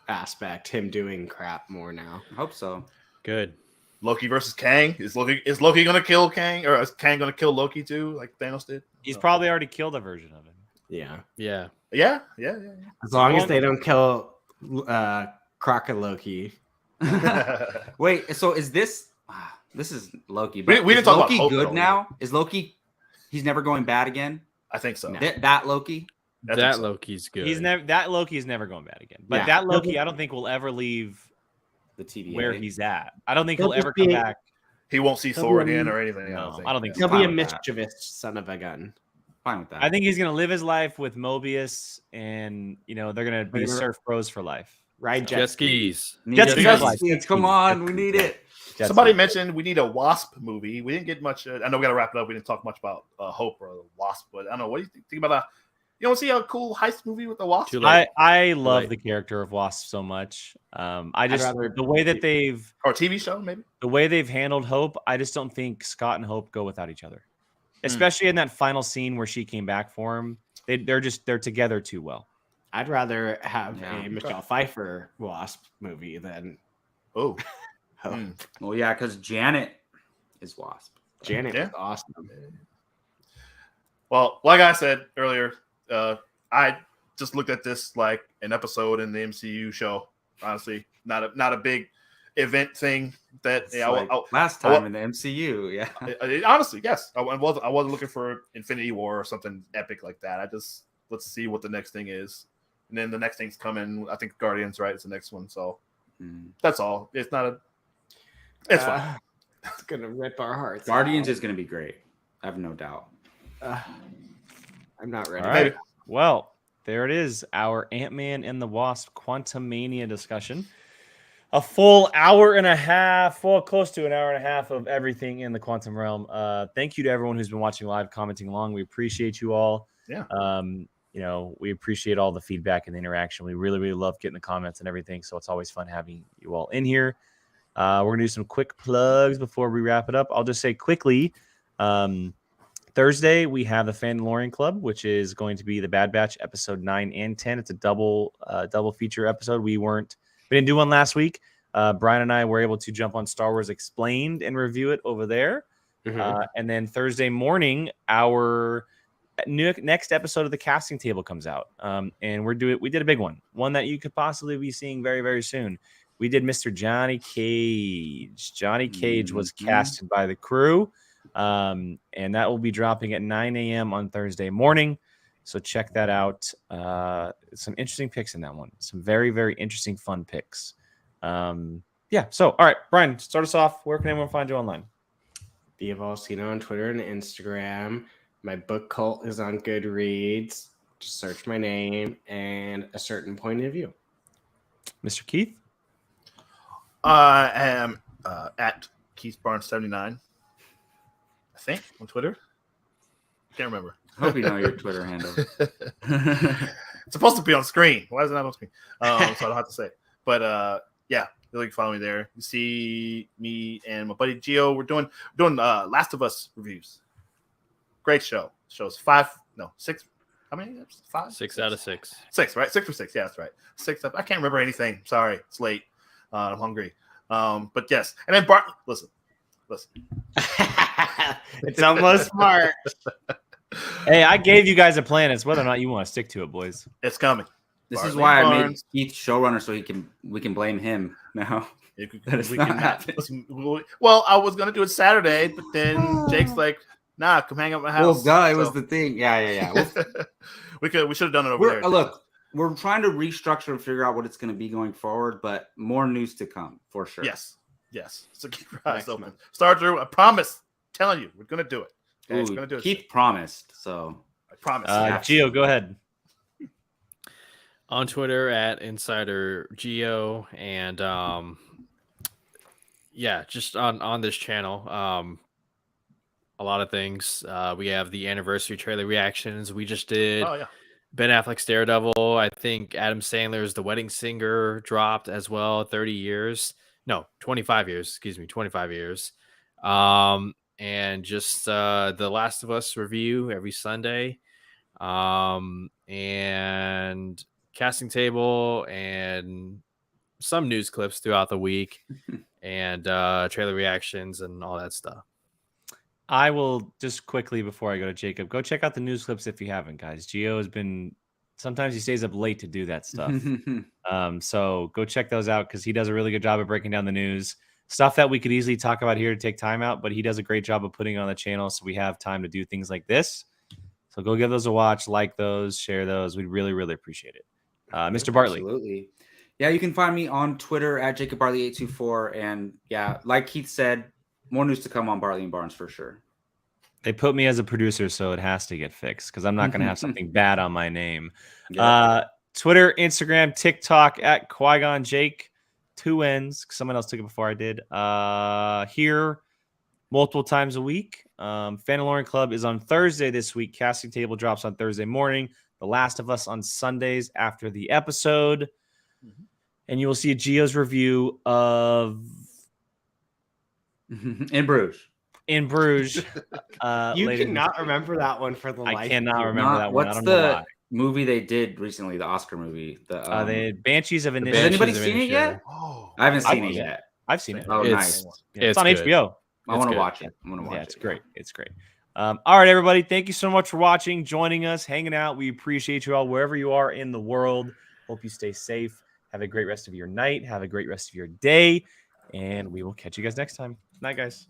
aspect, him doing crap more now. I hope so. Good. Loki versus Kang. Is Loki gonna kill Kang, or is Kang gonna kill Loki too, like Thanos did? He's probably already killed a version of him. Yeah. Yeah. As long as they don't kill Loki. Wait, so is this? This is Loki. We But didn't is talk about Loki Hope, good though. now? Is Loki? He's never going bad again. I think so. No. That Loki. I think That so. Loki's good. That Loki is never going bad again. But Yeah. that Loki, I don't think will ever leave The TVA. where he's at. I don't think He'll he'll ever just come be- back. He won't see He'll Thor be- again or anything. No, I don't think He'll so. be a Fine with that. mischievous son of a gun. Fine with that. I think he's gonna live his life with Mobius, and they're gonna be surf bros for life. Right, Jet skis. Jet skis. Skis. Come on, we need it. Somebody mentioned we need a Wasp movie. We didn't get much. I know we got to wrap it up. We didn't talk much about Hope or the Wasp, but I don't know. What do you think about you want to see a cool heist movie with the Wasp? Too late. I love Right. the character of Wasp so much. I I'd just rather- the way that they've Or a TV show, maybe? handled Hope, I just don't think Scott and Hope go without each other. Especially in that final scene where she came back for him. They're together too well. I'd rather have Yeah. a Michelle Pfeiffer Wasp movie than Oh, Hope. Mm. Well, yeah, because Janet is Wasp. Janet Yeah. was awesome. Well, like I said earlier, I just looked at this like an episode in the MCU show. Honestly, not a big event thing that It's like last time in the MCU. Yeah. honestly, yes, I wasn't looking for Infinity War or something epic like that. Let's see what the next thing is, and then the next thing's coming. I think Guardians, right? It's the next one, so that's all. It's not a. It's fine. It's gonna rip our hearts. Guardians out. is going to be great. I have no doubt. I'm not ready. All right. Well, there it is. Our Ant-Man and the Wasp Quantumania discussion. A full hour and a half, close to an hour and a half of everything in the quantum realm. Thank you to everyone who's been watching live, commenting along. We appreciate you all. Yeah. We appreciate all the feedback and the interaction. We really, really love getting the comments and everything. So it's always fun having you all in here. We're going to do some quick plugs before we wrap it up. I'll just say quickly, Thursday, we have the Fandalorian Club, which is going to be the Bad Batch episode 9 and 10. It's a double feature episode. We didn't do one last week. Brian and I were able to jump on Star Wars Explained and review it over there. Mhm. And then Thursday morning, our next episode of the casting table comes out. And we did a big one that you could possibly be seeing very, very soon. We did Mr. Johnny Cage. Johnny Cage was casted by the crew. And that will be dropping at 9 a.m. on Thursday morning. So check that out. Some interesting picks in that one. Some very, very interesting, fun picks. So, all right, Brian, start us off. Where can everyone find you online? Via Volcano on Twitter and Instagram. My book cult is on Goodreads. Just search my name and a certain point of view. Mr. Keith? I am at Keith Barnes 79. I think on Twitter. Can't remember. I hope you know your Twitter handle. It's supposed to be on screen. Why is it not on screen? So I don't have to say it. But yeah, you can follow me there. You see me and my buddy Gio. We're doing Last of Us reviews. Great show. Show's 6. How many? 5? 6 out of 6. 6, right? 6 for 6. Yeah, that's right. 6 up. I can't remember anything. Sorry, it's late. I'm hungry. But yes, and then Bart. Listen. It's almost March. Hey, I gave you guys a plan. It's whether or not you want to stick to it, boys. It's coming. This is Bartley why I made Barnes. Keith showrunner so we can blame him now. That is We not can happening. listen, well, I was gonna do it Saturday, but then Jake's like, "Nah, come hang out at my Well, house." duh, it was So- the thing. Yeah. Well, we should have done it over there. look, we're trying to restructure and figure out what it's going to be going forward, but more news to come for sure. Yes. So keep your eyes Next open. month. Star Drew, I promise. Telling you, we're gonna do it. Okay, Ooh, we're gonna do it. Keith promised, so Promise. Gio, go ahead. On Twitter at Insider Geo, and yeah, just on this channel, a lot of things. We have the anniversary trailer reactions. We just did Oh yeah. Ben Affleck's Daredevil. I think Adam Sandler's The Wedding Singer dropped as well. 30 years, no, 25 years. Excuse me, 25 years. And just The Last of Us review every Sunday. And casting table and some news clips throughout the week, and trailer reactions and all that stuff. I will just quickly before I go to Jacob, go check out the news clips if you haven't, guys. Gio has been sometimes he stays up late to do that stuff. So go check those out because he does a really good job of breaking down the news. Stuff that we could easily talk about here to take time out, but he does a great job of putting it on the channel so we have time to do things like this. So go give those a watch, like those, share those. We'd really, really appreciate it. Mr. Bartley. Absolutely. Yeah, you can find me on Twitter at JacobBartley824. And yeah, like Keith said, more news to come on Bartley and Barnes for sure. They put me as a producer, so it has to get fixed because I'm not going to have something bad on my name. Yeah. Twitter, Instagram, TikTok at Qui-Gon Jake, 2 N's. Someone else took it before I did. Here, multiple times a week. Fanaloran Club is on Thursday this week. Casting Table drops on Thursday morning. The Last of Us on Sundays after the episode. And you will see a Gio's review of In Bruges. In Bruges. You later cannot remember that one for the life. I of cannot you. remember that one. I What's don't know the why. movie they did recently? The Oscar movie. They had Banshees of Has Inisherin. anybody Banshees of seen it yet? Oh, I haven't seen I've it seen yet. I've seen it. Oh, nice. It's on good. HBO. I want to good. watch it. I'm gonna watch Yeah, it. it's great. It's great. All right, everybody. Thank you so much for watching, joining us, hanging out. We appreciate you all wherever you are in the world. Hope you stay safe. Have a great rest of your night. Have a great rest of your day. And we will catch you guys next time. Night, guys.